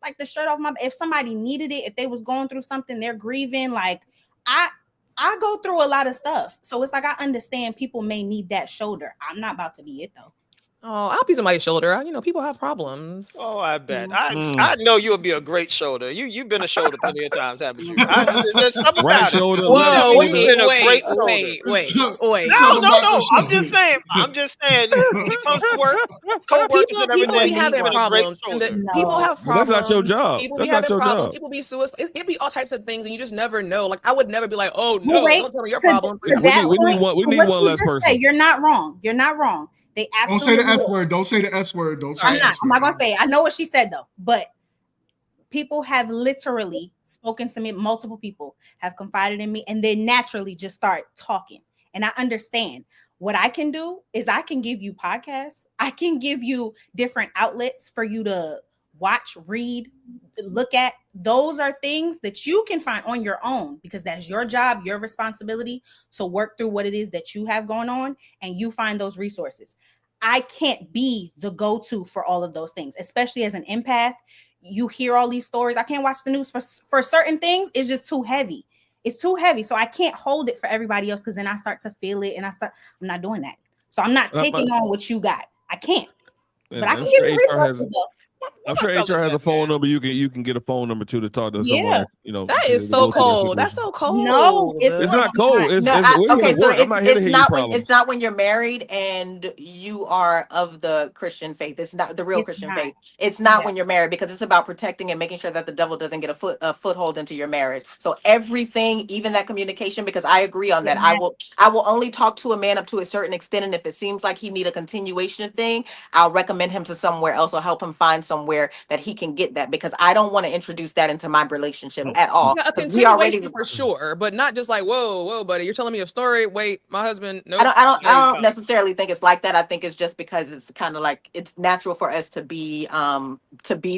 like the shirt off my. If somebody needed it, if they was going through something, they're grieving. Like I go through a lot of stuff, so it's like I understand people may need that shoulder. I'm not about to be it though. Oh, I'll be somebody's shoulder. People have problems. Oh, I bet. Mm. I know you'll be a great shoulder. You've been a shoulder plenty of times, haven't you? There's something Right about it. shoulder, You left tell me shoulder. you've been a great shoulder. Wait. No. I'm just saying. When it comes to work, co-workers and People everything, be having you've been a great problems. And shoulder. people have Well, that's problems. not your job. People That's be not having your problems. job. People be suicide. It'd be all types of things, and you just never know. Like I would never be like, "Oh Well, no, wait, don't tell me your to problem." that We need point, one. We to need what one you less just person. said, you're not wrong. You're not wrong. They Don't say absolutely the S will. word. Don't say the S word. Don't say I'm the not. S I'm word. not gonna say it. I know what she said though, but people have literally spoken to me. Multiple people have confided in me, and they naturally just start talking. And I understand. What I can do is I can give you podcasts. I can give you different outlets for you to watch, read, look at. Those are things that you can find on your own because that's your job, your responsibility to work through what it is that you have going on, and you find those resources. I can't be the go-to for all of those things, especially as an empath. You hear all these stories. I can't watch the news for certain things. It's just too heavy. It's too heavy. So I can't hold it for everybody else because then I start to feel it and I'm not doing that. So I'm not taking on what you got. I can't. But I can give you resources though. I'm sure HR has a phone number. You can get a phone number too to talk to someone. That is so cold. That's so cold. No, it's not cold. It's we're okay, here to so work. I'm not here to hear your it's problems. not when you're married and you are of the Christian faith. It's not the real Christian faith. It's not when you're married because it's about protecting and making sure that the devil doesn't get a foothold into your marriage. So everything, even that communication, because I agree on that. I will only talk to a man up to a certain extent, and if it seems like he need a continuation thing, I'll recommend him to somewhere else or help him find somewhere that he can get that because I don't want to introduce that into my relationship at all. Yeah, a 'Cause we already continuation for sure, but not just like, whoa, buddy, you're telling me a story. Wait, my husband. No, I don't necessarily think it's like that. I think it's just because it's kind of like it's natural for us to be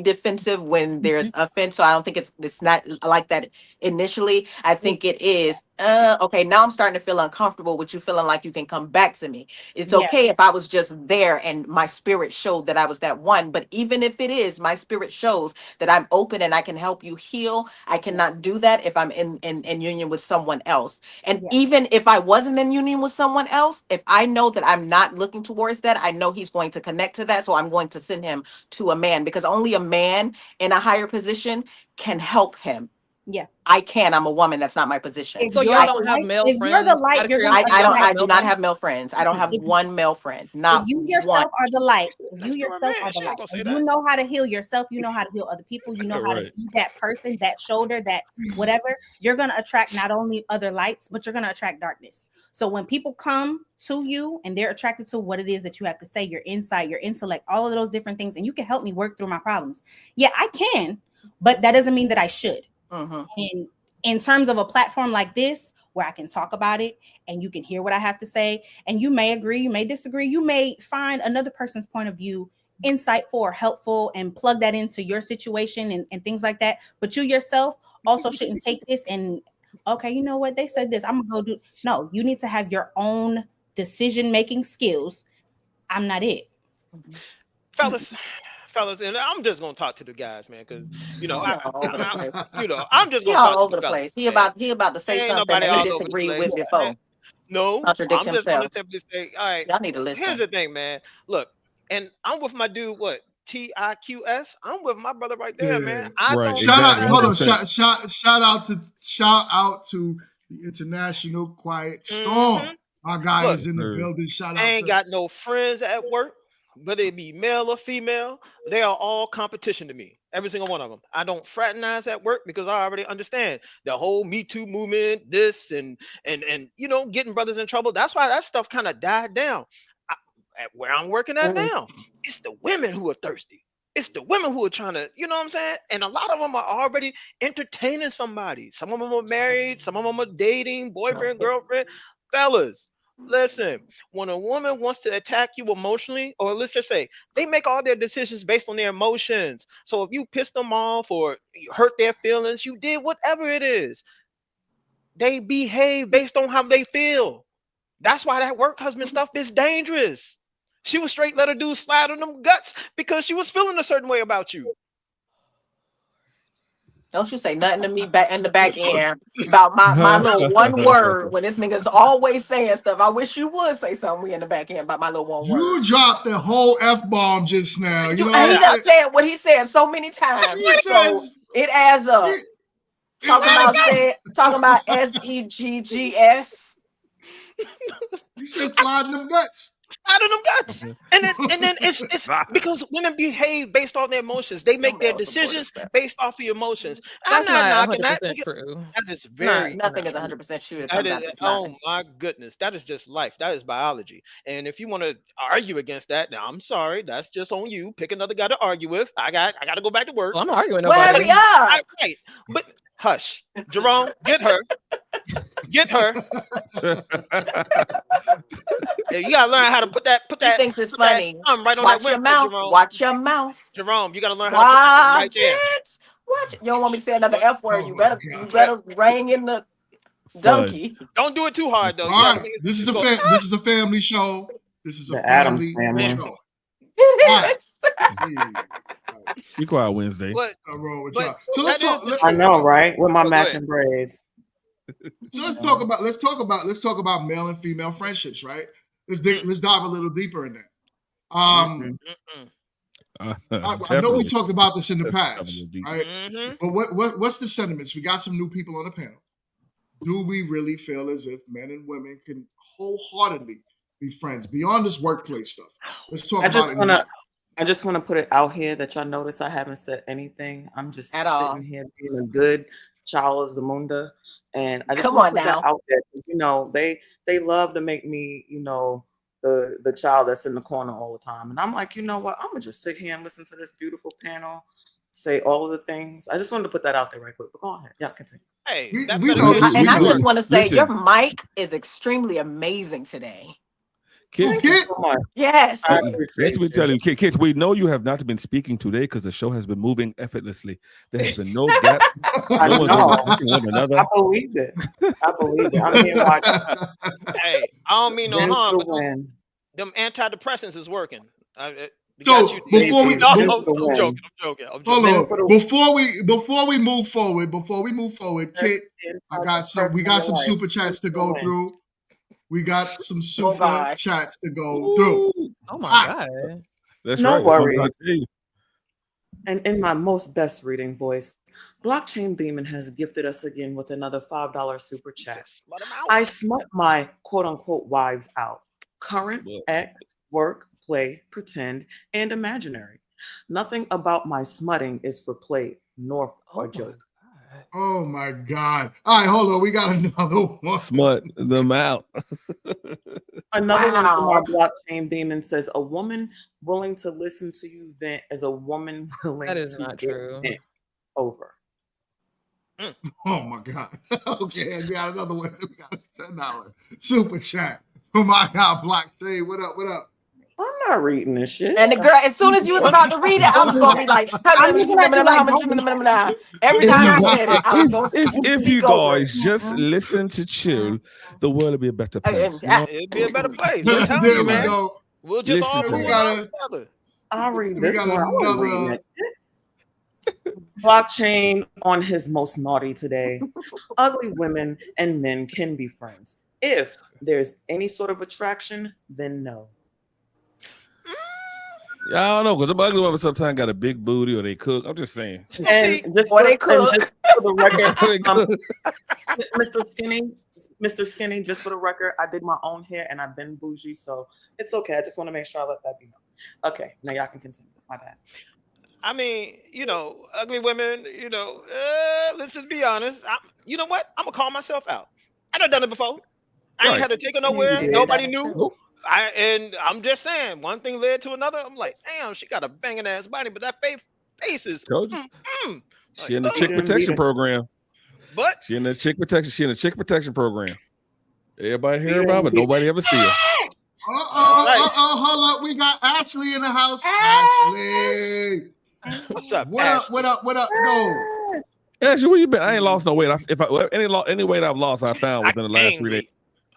defensive when there's offense. So I don't think it's not like that initially. I think it is okay. Now I'm starting to feel uncomfortable with you feeling like you can come back to me. It's okay if I was just there and my spirit showed that I was that one. But even if it is, my spirit shows that I'm open and I can help you heal. I cannot do that if I'm in union with someone else. And even if I wasn't in union with someone else, if I know that I'm not looking towards that, I know he's going to connect to that. So I'm going to send him to a man because only a man in a higher position can help him. Yeah. I can. I'm a woman. That's not my position. So y'all don't have male friends? I do not have male friends. I don't have one male friend. Not if you yourself are the light. If you yourself are the light. If you know how to heal yourself, you know how to heal other people, you know how to be that person, that shoulder, that whatever, you're gonna attract not only other lights, but you're gonna attract darkness. So when people come to you and they're attracted to what it is that you have to say, your insight, your intellect, all of those different things, and you can help me work through my problems. Yeah, I can, but that doesn't mean that I should. And in terms of a platform like this, where I can talk about it and you can hear what I have to say, and you may agree, you may disagree, you may find another person's point of view insightful or helpful and plug that into your situation and things like that. But you yourself also shouldn't take this and, okay, you know what? They said this, I'm gonna go do. No, you need to have your own decision-making skills. I'm not it. Fellas, and I'm just gonna talk to the guys, man, because I'm just He gonna all talk over to the the place. fellas. He about to say Ain't something nobody that he all over the disagreed place. with before. No, Contradict I'm just gonna himself. simply say, all right, Y'all need to listen. here's the thing, man. Look, and I'm with my dude, what? TIQS. I'm with my brother right there, man. I don't Shout out, hold on. 100%. Shout out to the International Quiet Storm. My guy Look, is in the building. Shout I out ain't to got no friends at work, whether it be male or female. They are all competition to me. Every single one of them. I don't fraternize at work because I already understand the whole Me Too movement, this and getting brothers in trouble. That's why that stuff kind of died down. At where I'm working at now, it's the women who are thirsty. It's the women who are trying to, you know what I'm saying? And a lot of them are already entertaining somebody. Some of them are married, some of them are dating, boyfriend, girlfriend. Fellas, Listen, when a woman wants to attack you emotionally, or let's just say they make all their decisions based on their emotions. So if you pissed them off or you hurt their feelings, you did whatever it is. They behave based on how they feel. That's why that work husband stuff is dangerous. She was straight let her dude slide on them guts because she was feeling a certain way about you. Don't you say nothing to me back in the back end about my little one word when this nigga's always saying stuff. I wish you would say something in the back end about my little one word. You dropped the whole F-bomb just now. You know And he what I'm done said what he said so many times. He So says it adds up. Talking about SEGGS. You said sliding them guts. Out of them guts. And then it's because women behave based on their emotions. They make their decisions based off of your emotions. I'm That's not not knocking that. 100% true. That is very Nothing is 100% true that that comes is, out of this oh mouth. my goodness, that is just life. That is biology. And if you want to argue against that, now I'm sorry. That's just on you. Pick another guy to argue with. I got to go back to work. Well, I'm not arguing Well, nobody. hurry up. Right. But hush. Jerome, get her. Get her. Yeah, you gotta learn how to put that. He thinks it's funny. Right on Watch that your wimple, mouth. Jerome. Watch your mouth. Jerome, you gotta learn how to put that right Watch there. it. Watch it. You don't want me to say another F word. You better ring in the donkey. Don't do it too hard though. All right. This is a family show. This is a The Addams family Family. show. It is. Be quiet Wednesday. But, so let's talk. I know, right? With my matching braids. So let's talk about male and female friendships, right? Let's dive a little deeper in that. I know we talked about this in the past, right? But what's the sentiments? We got some new people on the panel. Do we really feel as if men and women can wholeheartedly be friends beyond this workplace stuff? Let's talk about it. I just want to put it out here that y'all notice I haven't said anything. I'm just sitting here being a good child of Zamunda. And I just want to put that out there. You know, they love to make me, you know, the child that's in the corner all the time. And I'm like, you know what? I'm gonna just sit here and listen to this beautiful panel, say all of the things. I just wanted to put that out there right quick. But go ahead. Yeah, continue. Hey, I just want to say your mic is extremely amazing today. Kids, yes. Let me tell you, kids, we know you have not been speaking today because the show has been moving effortlessly. There has been no gap. No one's overtalking one another. I believe it. I'm here watching. Hey, I don't mean no harm, but them antidepressants is working. So before we, I'm joking. Hold on. Before we move forward, Kit, we got some super chats to go through. We got some super chats to go through. Oh my God. That's no right. worries. And in my most best reading voice, Blockchain Beeman has gifted us again with another $5 super chat. I smut my quote unquote wives out. Current, ex, work, play, pretend, and imaginary. Nothing about my smutting is for play nor for joke. Oh my God. All right, hold on. We got another one. Smut them out. Another one from our Blockchain Demon says, a woman willing to listen to you vent is a woman willing that is to not true. Vent over. Oh my God. Okay, I got another one. We got a $10 super chat from my guy Blockchain. What up? I'm not reading this shit. And the girl, as soon as you was about to read it, I was gonna be like, every time I said it, I was gonna if you guys just listen to chill, the world will be a better place. It'd be a better place. There we go. We'll just all we move together. I'll read this one. Blockchain on his most naughty today. Ugly women and men can be friends. If there's any sort of attraction, then no. Yeah, I don't know, because the ugly women sometimes got a big booty or they cook. I'm just saying. And just for the record, Mr. Skinny, just for the record, I did my own hair and I've been bougie, so it's okay. I just want to make sure I let that be known. Okay, now y'all can continue. My bad. I mean, ugly women, let's just be honest. You know what? I'm going to call myself out. I done it before. I ain't had to take her nowhere. Nobody knew. And I'm just saying, one thing led to another. I'm like, damn, she got a banging ass body, but that face is. She in the chick protection program. But she in the chick protection program. Everybody hear about, but nobody ever see her. Hold up. We got Ashley in the house. Ashley. What's up? What Ashley? up? No. Ashley, where you been? I ain't lost no weight. Any weight I've lost, I found within the last 3 days.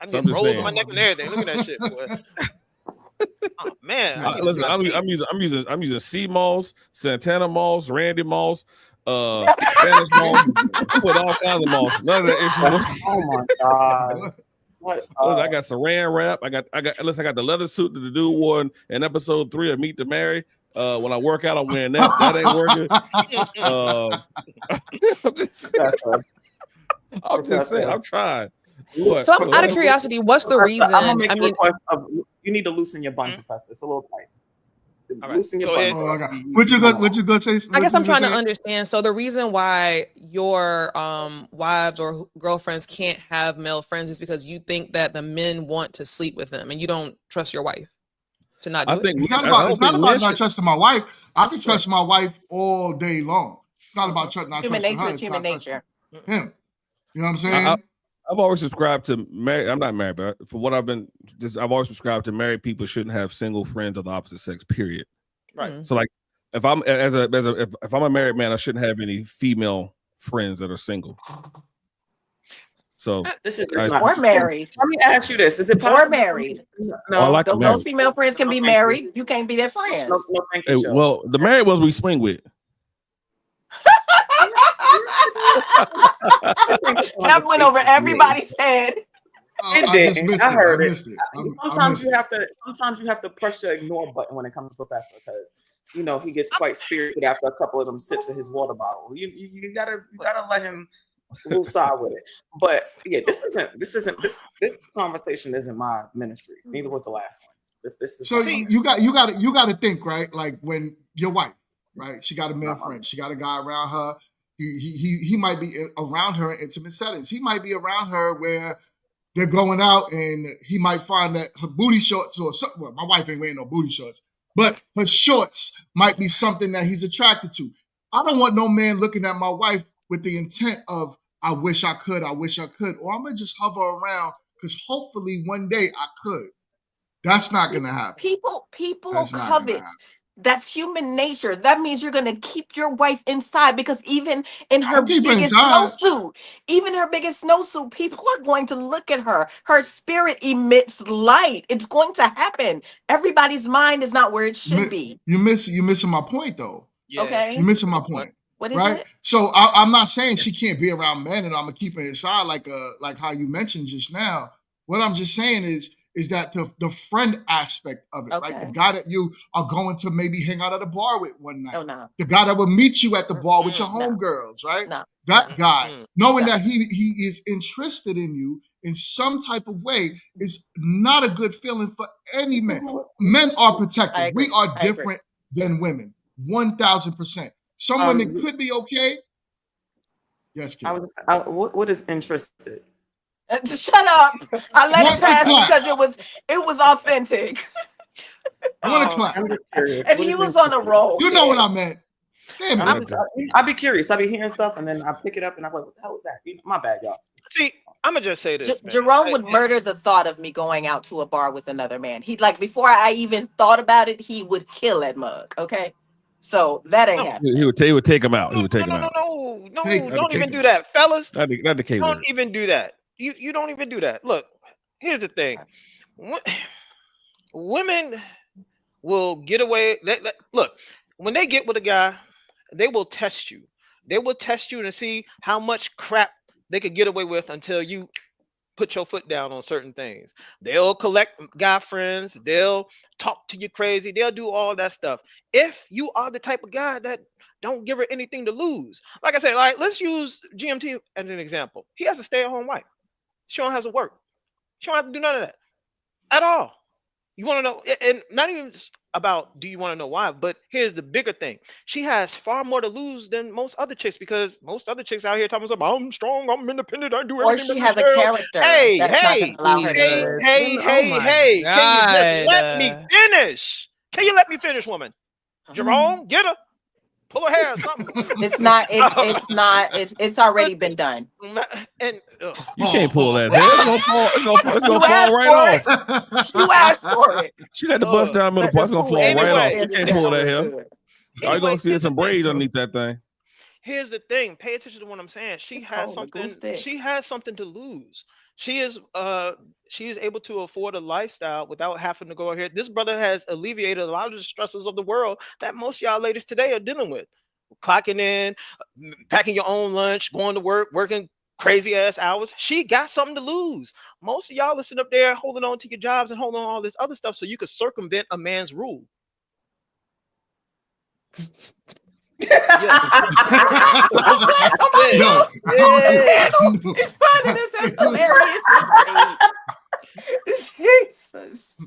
I'm So getting I'm just rolls saying. on my neck and everything. Look at that shit, boy. Oh man. Listen, I'm using sea moss, Santana moss, Randy moss, Spanish moss, with all kinds of moss. None of that issues. Oh my god. Listen, I got saran wrap. I got the leather suit that the dude wore in episode 3 of Meet to Marry. When I work out, I'm wearing that. That ain't working. I'm just saying. I'm trying. What? So I'm out of curiosity, what's the reason? I'm gonna make a request of, you need to loosen your bun, Professor. It's a little tight. Loosen your bun. Oh my God. What you gonna say? I guess I'm trying to understand. So the reason why your wives or girlfriends can't have male friends is because you think that the men want to sleep with them and you don't trust your wife to not do it? It's not about not trusting my wife. I can trust my wife all day long. It's not about not Human trusting nature her. is human nature. Him. You know what I'm saying? I've always subscribed to married. I'm not married, but for what I've always subscribed to married people shouldn't have single friends of the opposite sex. Period. Right. So like, if I'm if I'm a married man, I shouldn't have any female friends that are single. So this is or married. Let me ask you this: is it possible? Or married? No, I like those female friends can be married. You can't be their friends. No, thank you, Joe. Well, the married ones we swing with. That went over everybody's head. I heard it. Sometimes you have to press the ignore button when it comes to Professor, because he gets quite spirited after a couple of them sips of his water bottle. You gotta let him woosah with it. But yeah, this conversation isn't my ministry. Neither was the last one. This is so you got to think, right? Like when your wife, right? She got a male friend. She got a guy around her. He might be around her in intimate settings. He might be around her where they're going out and he might find that her booty shorts or something. Well, my wife ain't wearing no booty shorts, but her shorts might be something that he's attracted to. I don't want no man looking at my wife with the intent of, I wish I could, or I'm going to just hover around because hopefully one day I could. That's not going to happen. People covet. That's human nature. That means you're going to keep your wife inside, because even in her biggest snowsuit, people are going to look at her. Her spirit emits light. It's going to happen. Everybody's mind is not where it should be. You're missing my point, though. Yeah. Okay. You're missing my point. What is right? it? So I'm not saying she can't be around men and I'm going to keep her inside like how you mentioned just now. What I'm just saying is that the friend aspect of it, right? The guy that you are going to maybe hang out at a bar with one night. Oh, no. The guy that will meet you at the bar with your homegirls, right? No. That guy, knowing that he is interested in you in some type of way is not a good feeling for any man. Men are protected. We are different than women, 1,000%. Some women could be okay. Yes, Kim. What is interested? Shut up! I let it pass because it was authentic. I want to clap. And he was on a roll. You know what I meant. Damn it. I'd be curious. I'd be hearing stuff and then I pick it up and I'm like, what the hell was that? My bad, y'all. See, I'm gonna just say this. Jerome would murder the thought of me going out to a bar with another man. He'd before I even thought about it, he would kill that mug. Okay. So that ain't happening. He would take him out. He would take him out. No, don't even do that, fellas. Not the K word. Don't even do that. You don't even do that. Look, here's the thing. Women will get away. Look, when they get with a guy, they will test you. They will test you to see how much crap they could get away with until you put your foot down on certain things. They'll collect guy friends. They'll talk to you crazy. They'll do all that stuff. If you are the type of guy that don't give her anything to lose, like I said, let's use GMT as an example. He has a stay-at-home wife. She don't have to work. She don't have to do none of that at all. You want to know, and not even about do you want to know why, but here's the bigger thing. She has far more to lose than most other chicks, because most other chicks out here talking about, I'm strong, I'm independent, I do everything. Or she has a character. Hey, can you just let me finish? Can you let me finish, woman? Jerome, get her. pull her hair or something. It's not. It's not. It's already been done. And You can't pull that hair. It's gonna fall. It's gonna You fall asked right for off. it. You asked for it. She got the bust down middle Let part. this It's gonna Kool-Aid fall right off. Anyway. You can't pull that hair. Good. All you gonna see is here's some the thing. braids underneath that thing. Here's the thing. Pay attention to what I'm saying. She It's has called a glue something. stick. She has something to lose. She is able to afford a lifestyle without having to go out here. This brother has alleviated a lot of the stresses of the world that most of y'all ladies today are dealing with. Clocking in, packing your own lunch, going to work, working crazy ass hours. She got something to lose. Most of y'all are sitting up there holding on to your jobs and holding on to all this other stuff so you could circumvent a man's rule. Somebody else. It's funny. This is hilarious. Jesus.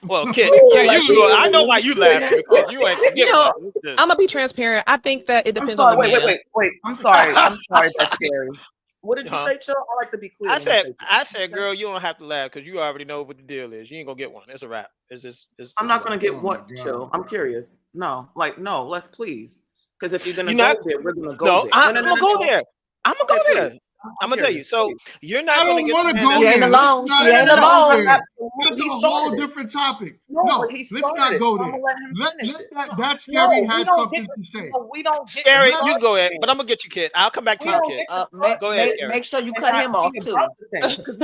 Well, Kit, I know why you laughing because you ain't get one. I'm gonna be transparent. I think that it I'm depends sorry. on the man. Wait. I'm sorry. That's scary. What did you Huh? say, Chill? I like to be clear. I when said, I say things. girl, you don't have to laugh because you already know what the deal is. You ain't gonna get one. It's a wrap. I'm not gonna get Oh my what, God. Chill. I'm curious. No, let's please. Because if you're gonna You're go not- there, we're gonna go No, there. I'm gonna go there. I'm gonna go Okay, there. please. I'm gonna tell you. curious, So please. you're not I gonna don't get want the to man go that- She ain't there. alone. Let's not She ain't go alone. there. That's He a whole started it. different topic. No, No, but he let's started not it, go so I'm there. gonna let him finish it. That Scary we had don't something get to say. No, we don't get Scary, to you can go ahead, start but I'm gonna get you, Kid. I'll come back to We you, don't Kid. get to Go ahead, Scary. Make sure you and cut not him off be too. about the things, because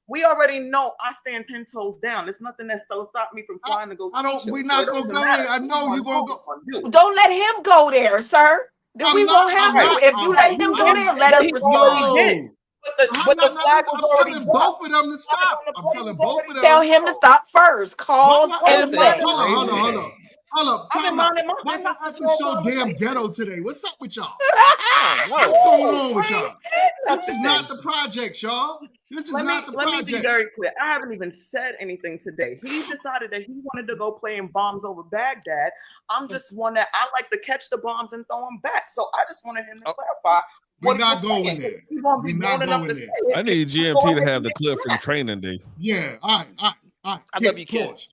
we already know I stand 10 toes down. There's nothing that's gonna stop me from flying to go. We're not gonna go there. I know you're gonna go. Don't let him go there, sir. We won't have to. If you let him go there, let us respond. But the flag was I'm already telling dropped. both of them to stop. I'm telling both of them. Tell him to stop first. Cause and effect. Hold up. I've been Time out. minding my Why y'all business this acting whole so damn conversation. ghetto today? What's up with y'all? Oh, no. What's going on with I ain't y'all? said This is nothing. not the projects, y'all. This is not the Let me be projects. very clear. I haven't even said anything today. He decided that he wanted to go playing bombs over Baghdad. I'm just one that I like to catch the bombs and throw them back. So I just wanted him to clarify. We're not going there. We're not going there. I need GMT to have the clip from training day. Yeah, all right. I love you, Kid. Pause.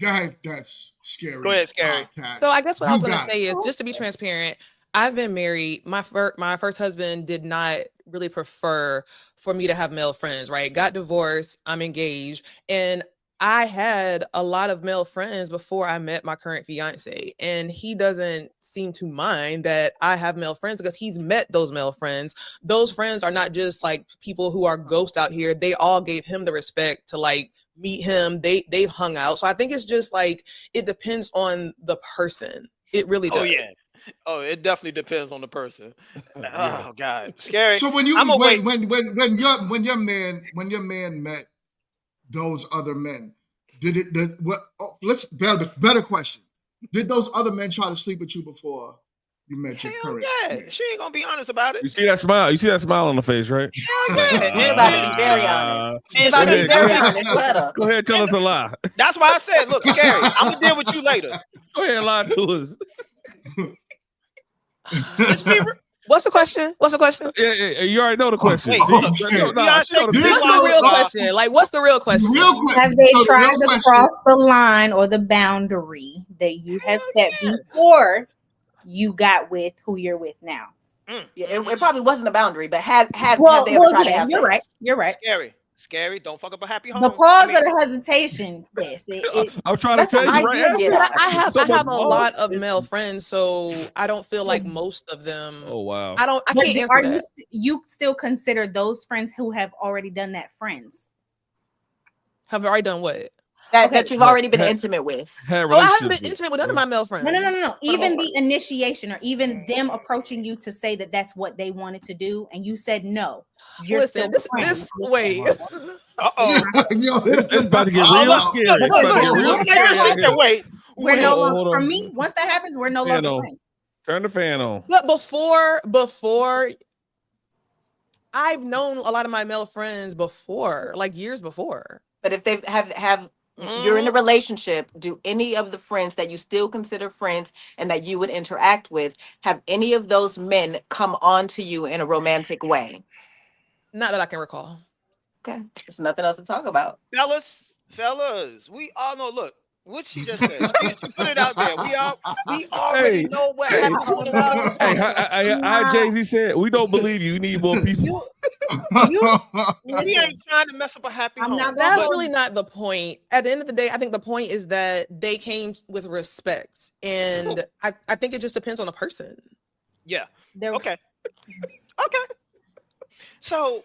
Go ahead, that's Scary. Go ahead, Scary. Podcast. So I guess what I was You going to got say it. is, just to be transparent, I've been married. My first husband did not really prefer for me to have male friends, right? Got divorced, I'm engaged, and I had a lot of male friends before I met my current fiance, and he doesn't seem to mind that I have male friends because he's met those male friends. Those friends are not just like people who are ghosts out here. They all gave him the respect to like meet him. They've hung out. So I think it's just like, it depends on the person. It really does. Oh yeah. Oh, it definitely depends on the person. Oh God, Scary. So when you I'm gonna wait. when your man met those other men, let's better question. Did those other men try to sleep with you before you met your current? Yeah, she ain't gonna be honest about it. You see that smile? You see that smile on the face, right? He's about to be very honest. He's about to be very honest. Let her. Go ahead, tell us a lie. That's why I said, look, Scary, I'm gonna deal with you later. Go ahead and lie to us. What's the question? Yeah, you already know the question. Wait, See, look, she okay. know the What's the real question? Like, what's the real question? Have they tried to cross the line or the boundary that you have set before you got with who you're with now? Yeah, it probably wasn't a boundary, but have they ever tried to have you're sex? right. You're right. Scary. Don't fuck up a happy home. The pause of the hesitation. Yes, I'm trying to tell you right I have a lot of male friends, so I don't feel like most of them. Oh wow. I can't answer Are that. you still consider those friends who have already done that friends? Have already done what? That you've already been intimate with. I haven't been intimate with none of my male friends. No. Even the initiation or even them approaching you to say that that's what they wanted to do, and you said no. Listen, this wait. It's about to get real scary. It's about to get real scary. Wait. We're no Hold longer, for on. me, once that happens, we're no longer friends. Turn the fan on. But before, I've known a lot of my male friends before, like years before. But if they have you're in a relationship, do any of the friends that you still consider friends and that you would interact with, have any of those men come on to you in a romantic way? Not that I can recall. Okay. There's nothing else to talk about. Fellas, we all know, look, What she just said? She put it out there. We already Hey, know what hey, happens with a lot of hey, I Jay-Z said, we don't believe you. You need more people. We ain't trying to mess up a happy I'm home. not gonna That's hold really you. not the point. At the end of the day, I think the point is that they came with respect, and I think it just depends on the person. Yeah. There- Okay. Okay. So,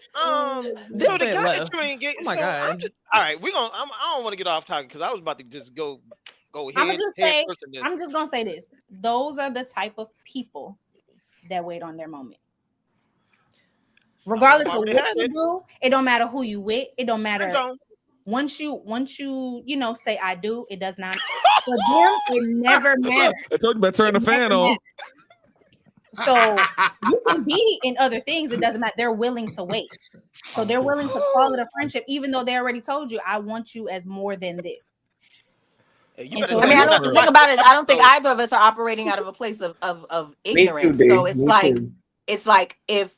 This so the man guy that left. you ain't get. Oh my So I'm God. just all right. I don't want to get off topic because I was about to just go I'm head just head say, first in this. I'm just gonna say this. Those are the type of people that wait on their moment. Regardless of already what had you it. do, it don't matter who you with. It don't Friend matter. zone. Once you say I do, it does not for them. It never matters. I told you about turn the It fan never on. matters. So you can be in other things. It doesn't matter. They're willing to wait. So they're willing to call it a friendship, even though they already told you, I want you as more than this. You And better so I mean, you I better don't watch think about it. this I don't think episode. either of us are operating out of a place of Me too, ignorance. D. So it's Me like too. if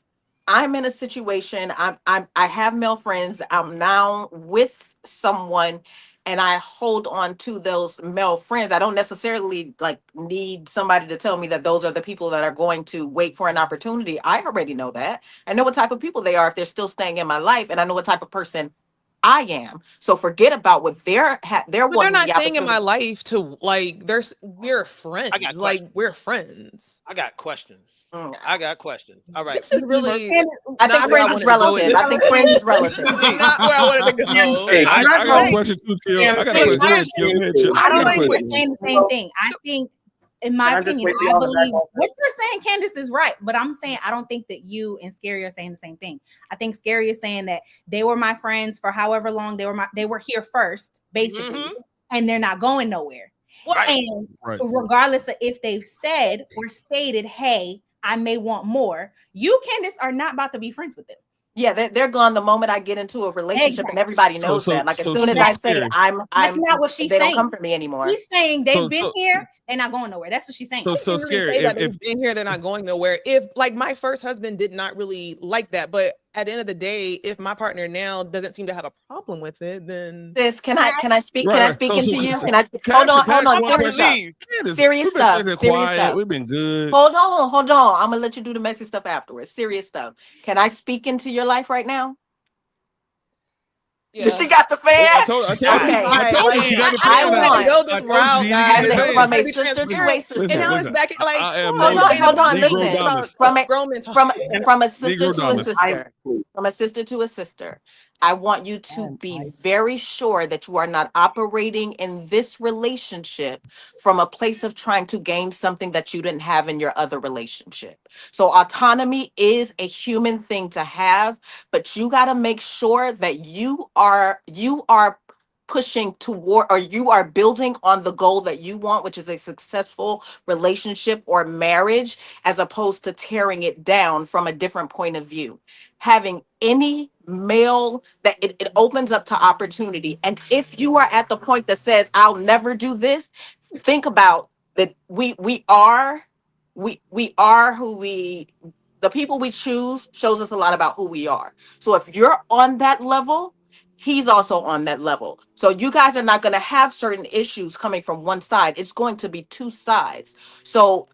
I'm in a situation, I have male friends, I'm now with someone, and I hold on to those male friends. I don't necessarily like need somebody to tell me that those are the people that are going to wait for an opportunity. I already know that. I know what type of people they are if they're still staying in my life, and I know what type of person I am. So forget about what they're But they're wanting not the staying in my opportunity. life to like. We're friends. I got Like we're questions. friends. I got questions. Mm. I got questions. All right. This is really I not think where I friends is wanted to go with relative. I this. think friends is This relative. is not where I wanted to go. Hey, I can I got a go? question too, Chill. I got a Hey, question. Go ahead, Chill. Go ahead, Chill. I don't Real think quick. we're saying the same thing. I think, in my Can I just opinion, wait for I y'all to back believe off what you're saying, Candace, is right. But I'm saying I don't think that you and Scary are saying the same thing. I think Scary is saying that they were my friends for however long they were here first, basically, and they're not going nowhere. Right. And Right. regardless of if they've said or stated, "Hey, I may want more," you, Candace, are not about to be friends with them. Yeah, they're gone the moment I get into a relationship, and everybody knows that. Like as soon as I say That's not what she's they saying. don't come for me anymore. She's saying they've been So- here, they're not going nowhere. That's what she's saying. So You can really Scary. say that If they've been here, they're not going nowhere. If like my first husband did not really like that, but at the end of the day, if my partner now doesn't seem to have a problem with it, then Sis, can I speak? Can Right, I right. speak So- into so- you? so- Can I Can hold I on? ask Hold on. one Serious question? stuff. Candace, Serious we've been stuff. sitting here Serious quiet. stuff. We've been good. Hold on. I'm gonna let you do the messy stuff afterwards. Serious stuff. Can I speak into your life right now? yeah. She got the fan. I told Okay. you she got the I fan. want to go this I told route, you to guys. get the From fan. a Gotta be sister to a transparent. sister. And now it's Listen, back like I am Hold no on, hold on. Negro Listen, dominance. grown men talk. from a sister Negro to a dominance. sister, from a sister to a sister, I want you to be very sure that you are not operating in this relationship from a place of trying to gain something that you didn't have in your other relationship. So autonomy is a human thing to have, but you got to make sure that you are pushing toward, or you are building on the goal that you want, which is a successful relationship or marriage, as opposed to tearing it down from a different point of view. Having any male that it opens up to opportunity. And if you are at the point that says, I'll never do this, think about that we are who the people we choose shows us a lot about who we are. So if you're on that level, he's also on that level. So you guys are not going to have certain issues coming from one side. It's going to be two sides. So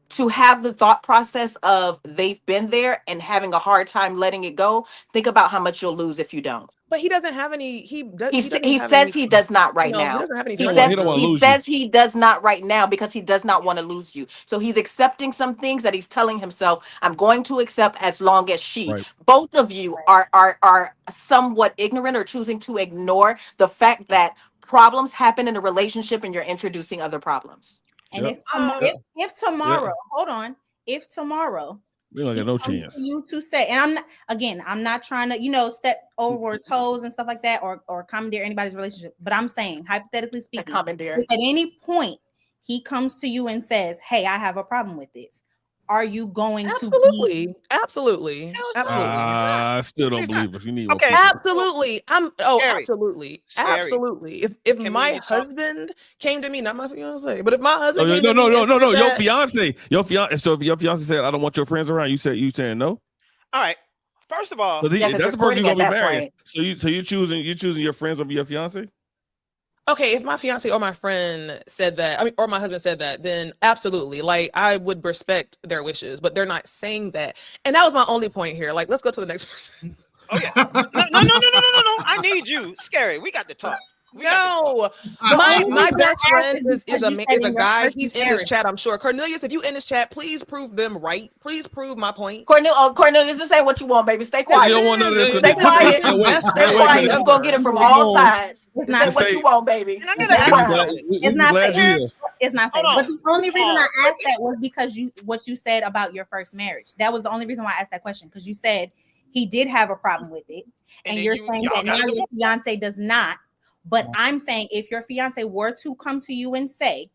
to have the thought process of they've been there and having a hard time letting it go, think about how much you'll lose if you don't. But he doesn't have any. He He says he does not right He now. doesn't have any. He feelings. says he does not right now because he does not want to lose you. So he's accepting some things that he's telling himself, I'm going to accept as long as she. Right. Both of you are somewhat ignorant or choosing to ignore the fact that problems happen in a relationship and you're introducing other problems. And Yep. if tomorrow, hold on, if tomorrow We don't get no comes chance. to you to say, and I'm not trying to, step over toes and stuff like that, or commandeer anybody's relationship, but I'm saying, hypothetically speaking, Commandeer. if at any point he comes to you and says, hey, I have a problem with this, are you going Absolutely. Absolutely. I still don't believe it. You need more Okay. people. Absolutely. Scary. Absolutely. Scary. Absolutely. If Can my we talk? husband came to me, not my fiance, but if my Oh, husband came no. to me and said Your that- fiance. So if your fiance said, "I don't want your friends around," you saying no. All right. First of all, So Yeah, 'cause that's you're the person you're courting gonna be at that marrying. point. So you're choosing your friends over your fiance. Okay, if my fiance or my friend said that, I mean, or my husband said that, then absolutely. Like, I would respect their wishes, but they're not saying that. And that was my only point here. Like, let's go to the next person. Oh yeah. No. I need you, Scary. We got to talk. No, The my only my reason best I asked friend is because you said is a in your guy. first He's in this marriage. chat, I'm sure. Cornelius, if you in this chat, please prove them right. Please prove my point. Cornelius, this ain't what you want, baby. Stay You quiet. don't want none of this. Stay quiet. Stay quiet. You're gonna get it from all sides. It's This not ain't what you want, baby. And I It's gotta not ask safe. something. It's not glad safe. you're here. It's not safe. Hold But on. the only reason I Pause. asked that was because what you said about your first marriage. That was the only reason why I asked that question, because you said he did have a problem with it, And and then you're y'all saying that got now a your divorce. fiance does not. But I'm saying, if your fiance were to come to you and say,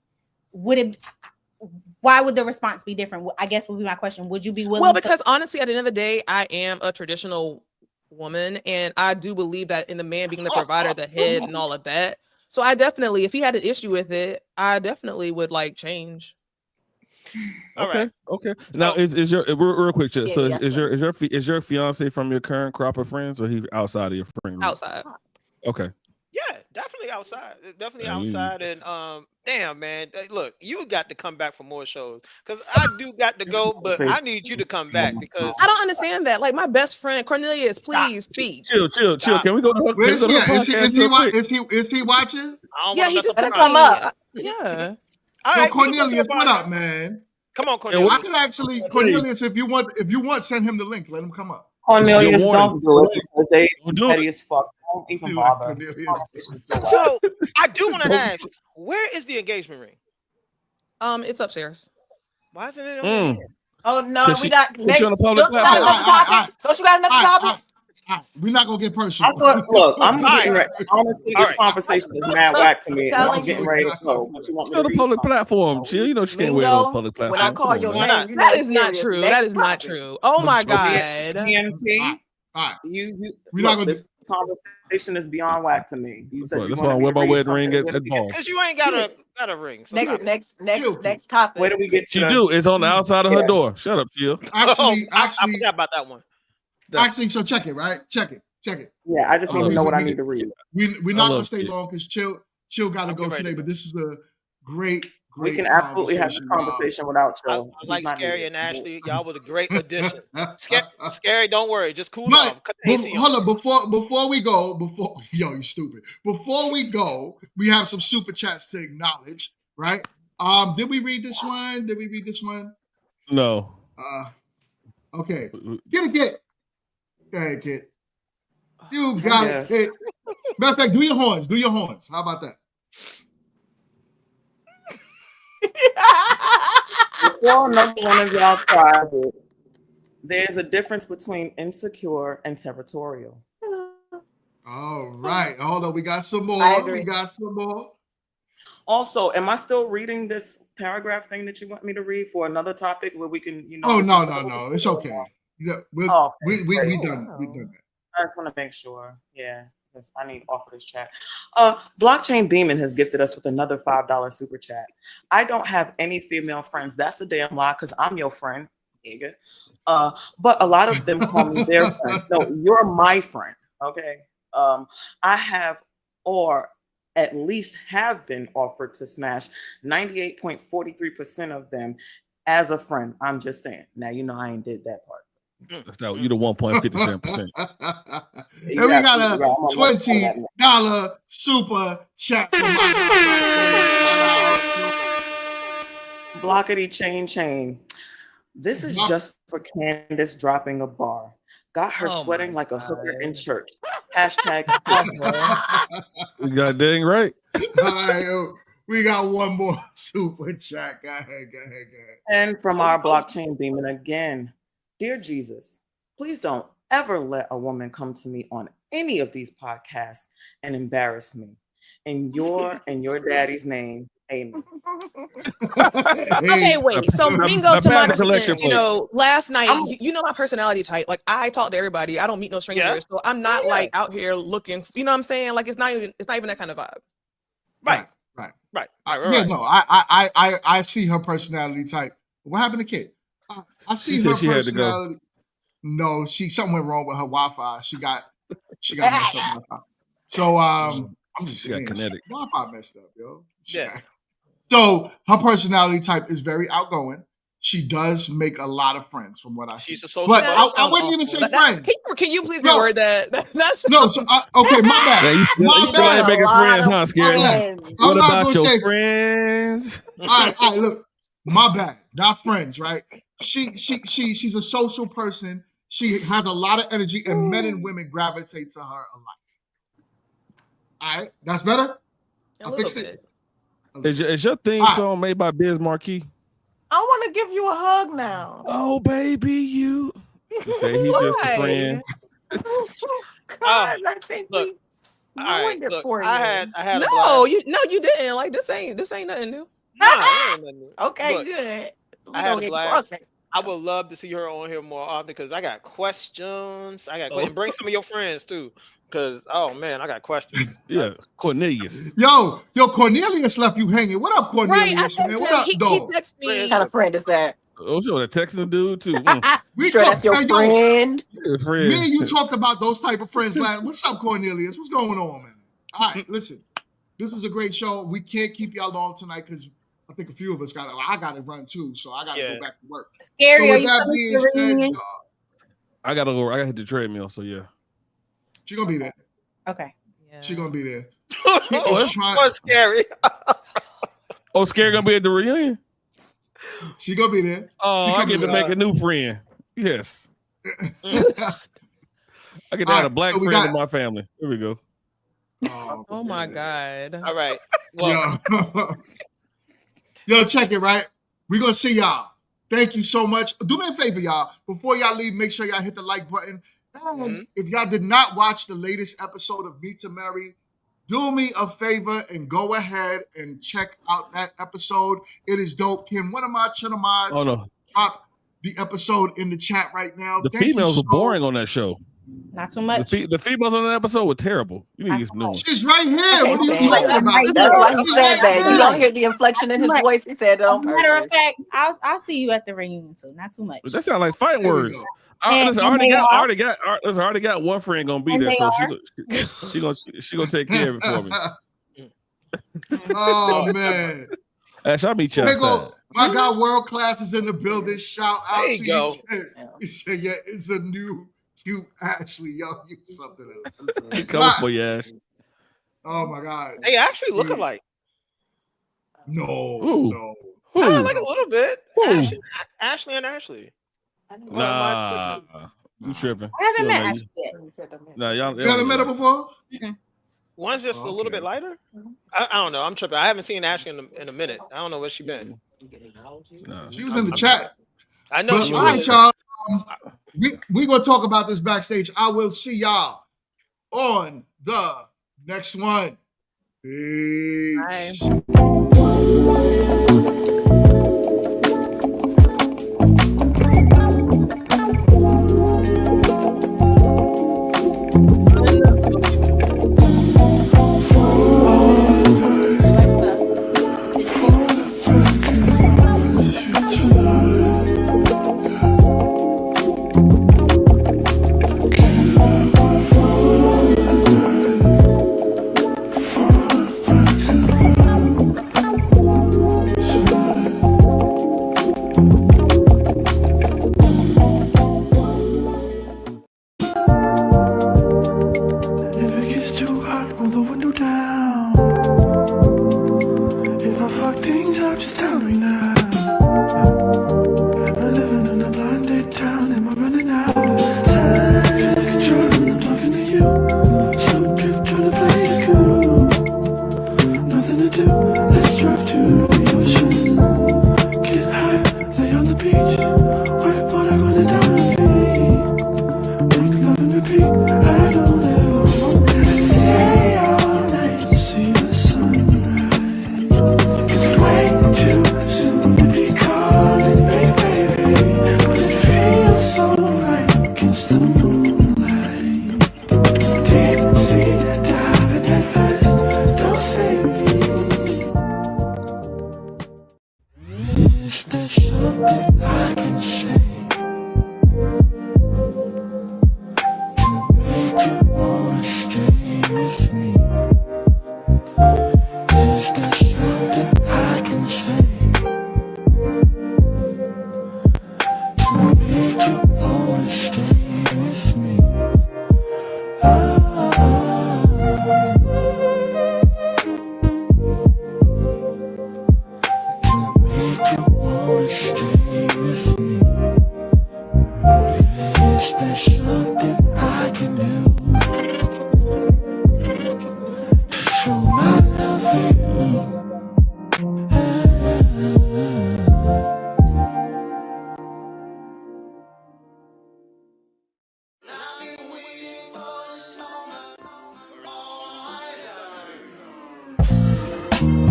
why would the response be different? I guess would be my question. Would you be willing? Well, because honestly, at the end of the day, I am a traditional woman, and I do believe that in the man being the provider, the head, and all of that. So I definitely, if he had an issue with it, I definitely would like change. All Okay. right. Okay. Now, is your real quick, Chip, Yeah, so yes, is your fiance from your current crop of friends, or he outside of your friend group? outside. Okay. Yeah, definitely outside. Definitely Yeah, you- outside. And damn man, look, you got to come back for more shows. Cause I do got to go, but I need you to come back because I don't understand that. Like, my best friend Cornelius, please speak. Chill. Can we go to her? Where is Can we he go to her at? podcast real quick? Is he watching? I don't Yeah, want to he mess just up the Let him conversation. come up. Yeah. All Yo, right, we can go to the Cornelius, what up, podcast. man? Come on, I Cornelius. can actually, Cornelius, if you want, send him the link. Let him come up. Cornelius, warning. don't do it because they Don't do petty it. as fuck. Don't even Feel like bother. Cornelius. This conversation's so So I do want to Don't- ask, where is the engagement ring? It's upstairs. Why isn't it on your hand? Oh no, 'Cause we she- not. 'cause Next, she on a public don't you got platform. another topic? Don't you got another topic? We're not gonna get I personal. thought, look, I'm getting right. ready. Honestly, All this right. conversation is mad whack to me. And I'm Telling getting you. ready to go. But you want She's me on to a read public something? platform. Chill. You know she can't wear it on a Mingo, public when platform. I call Come on, your man. Why not? name, you know That it's is not serious. true. Next That is not topic. true. Oh my Okay. god. DMT, All right. you We're not look, gonna this conversation is beyond whack to me. You said you That's why I wanted me wear to my read wedding ring something. at balls. Cause you ain't got a ring. So stop it. Next topic. Where do we get to? She do. It's on the outside of her Yeah. door. Shut up, Chill. Actually, I forgot about that one. so check it, right? Check it. Yeah, I just need to know what I need to read. We're I not gonna love stay Chill. long because Chill got to I'm go ready today. to But this is a great We can absolutely have this conversation without I Joe. like He's not Scary needed. and Ashley. Y'all was a great addition. conversation. Scary, don't worry. Just cool But off. Cut the AC on. hold on, before we go, yo, you stupid. Before we go, we have some super chats to acknowledge, right? Did we read this one? No. Okay. Get a kid. Go ahead, kid. You got it, kid. Matter of fact, do your horns. How about that? Before another one of y'all tries it, there's a difference between insecure and territorial. All right. Hold on. We got some more. I agree. Also, am I still reading this paragraph thing that you want me to read for another topic where we can, Oh, discuss no. It's okay. Yeah, we done that. I just want to make sure. Yeah, because I need off of this chat. Blockchain Beeman has gifted us with another $5 super chat. I don't have any female friends. That's a damn lie because I'm your friend, nigga. But a lot of them call me their friend. No, you're my friend. Okay. I have, or at least have been offered to smash 98.43% of them as a friend. I'm just saying. Now, I ain't did that part. That's not, you the 1.57%. And we got a $20 super chat. Blockety chain. This is just for Candace dropping a bar. Got her sweating like a hooker in church. Hashtag. You got dang right. All right, we got one more super chat. Go ahead. And from our blockchain Beeman again. Dear Jesus, please don't ever let a woman come to me on any of these podcasts and embarrass me. In your daddy's name, amen. Okay, wait. So Mingo, to my defense, plate. last night, you know my personality type. Like, I talk to everybody. I don't meet no strangers. So I'm not like out here looking. You know what I'm saying? Like, it's not even that kind of vibe. Right. Yeah, no, I see her personality type. What happened to Kit? I see her personality. No, something went wrong with her Wi-Fi. She got messed up Wi-Fi. So I'm just She got saying. kinetic. Wi-Fi messed up, yo. Yeah. So her personality type is very outgoing. She does make a lot of friends, from what I see. She's a social But butterfly. I wouldn't even say friends. Can you please No. reword that? That's No, so okay, my bad. Yeah, you still, My you still ain't bad. making friends, huh, Scary? My bad. What I'm not about gonna your say friends? all right, look, my bad. Not friends, right? She's a social person. She has a lot of energy, and men and women gravitate to her a lot. All right, that's better. A I little fixed bit. it. Is your theme All right. song made by Biz Marquee? I want to give you a hug now. Oh, baby, you. She say he's just a friend. God, I think Look, we all right, ruined it look, for you. I had a No, blast. you didn't. Like this ain't nothing new. Nah, it ain't nothing new. Okay, Look, good. We I had gonna a get blast. drunk next I would love to see her on here more often because I got questions. And bring some of your friends too, because oh man, I got questions. Yeah, Cornelius. Yo, Cornelius left you hanging. What up, Right. Cornelius, I man? text What him. up, He dog? texted me. What kind of friend is that? Oh, sure, the texting dude too. We Sure, talk, that's your hey, yo, friend. Yeah, friend. me and you talked about those type of friends last. What's up, Cornelius? What's going on, man? All right, listen. This was a great show. We can't keep y'all long tonight because I think a few of us I got to run too, so I got to go back to work. Scary, So are with you that coming to being the said, reunion? I gotta hit the treadmill, so yeah. She gonna be there. Okay. She gonna be there. What's scary? Oh, Scary gonna be at the reunion? She gonna be there. Oh, I get to make a new friend. Yes. I get to add a black friend in my family. Here we go. Oh my God. All right. Well, Yo, check it, right? We're gonna see y'all. Thank you so much. Do me a favor, y'all. Before y'all leave, make sure y'all hit the like button. And if y'all did not watch the latest episode of Meet to Marry, do me a favor and go ahead and check out that episode. It is dope. Can one of my channel mods drop the episode in the chat right now? The females were boring on that show. Not too much. The females on that episode were terrible. You need to get some new ones. She's right here. What are you talking about? That's why he said that. You don't hear the inflection in his voice. He said that on purpose. Matter of fact, I'll see you at the reunion too. Not too much. That sound like fighting words. I already got one friend gonna be there, so she gonna take care of it for me. Oh man. Ash, I'll meet you outside. My guy World Class is in the building. Shout out There you to go. He said, yeah, it's a new cute Ashley. Yo, you something else. Coming for you, Ash. Oh my God. They actually look alike. No. Like a little bit. Ashley and Ashley. Nah, you tripping. I haven't met Ashley yet. Nah, y'all. You haven't met her before? One's just a little bit lighter. I don't know. I'm tripping. I haven't seen Ashley in a minute. I don't know where she been. Nah. She was in the chat. I know But she all was. right, y'all. We gonna talk about this backstage. I will see y'all on the next one. Peace.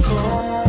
call.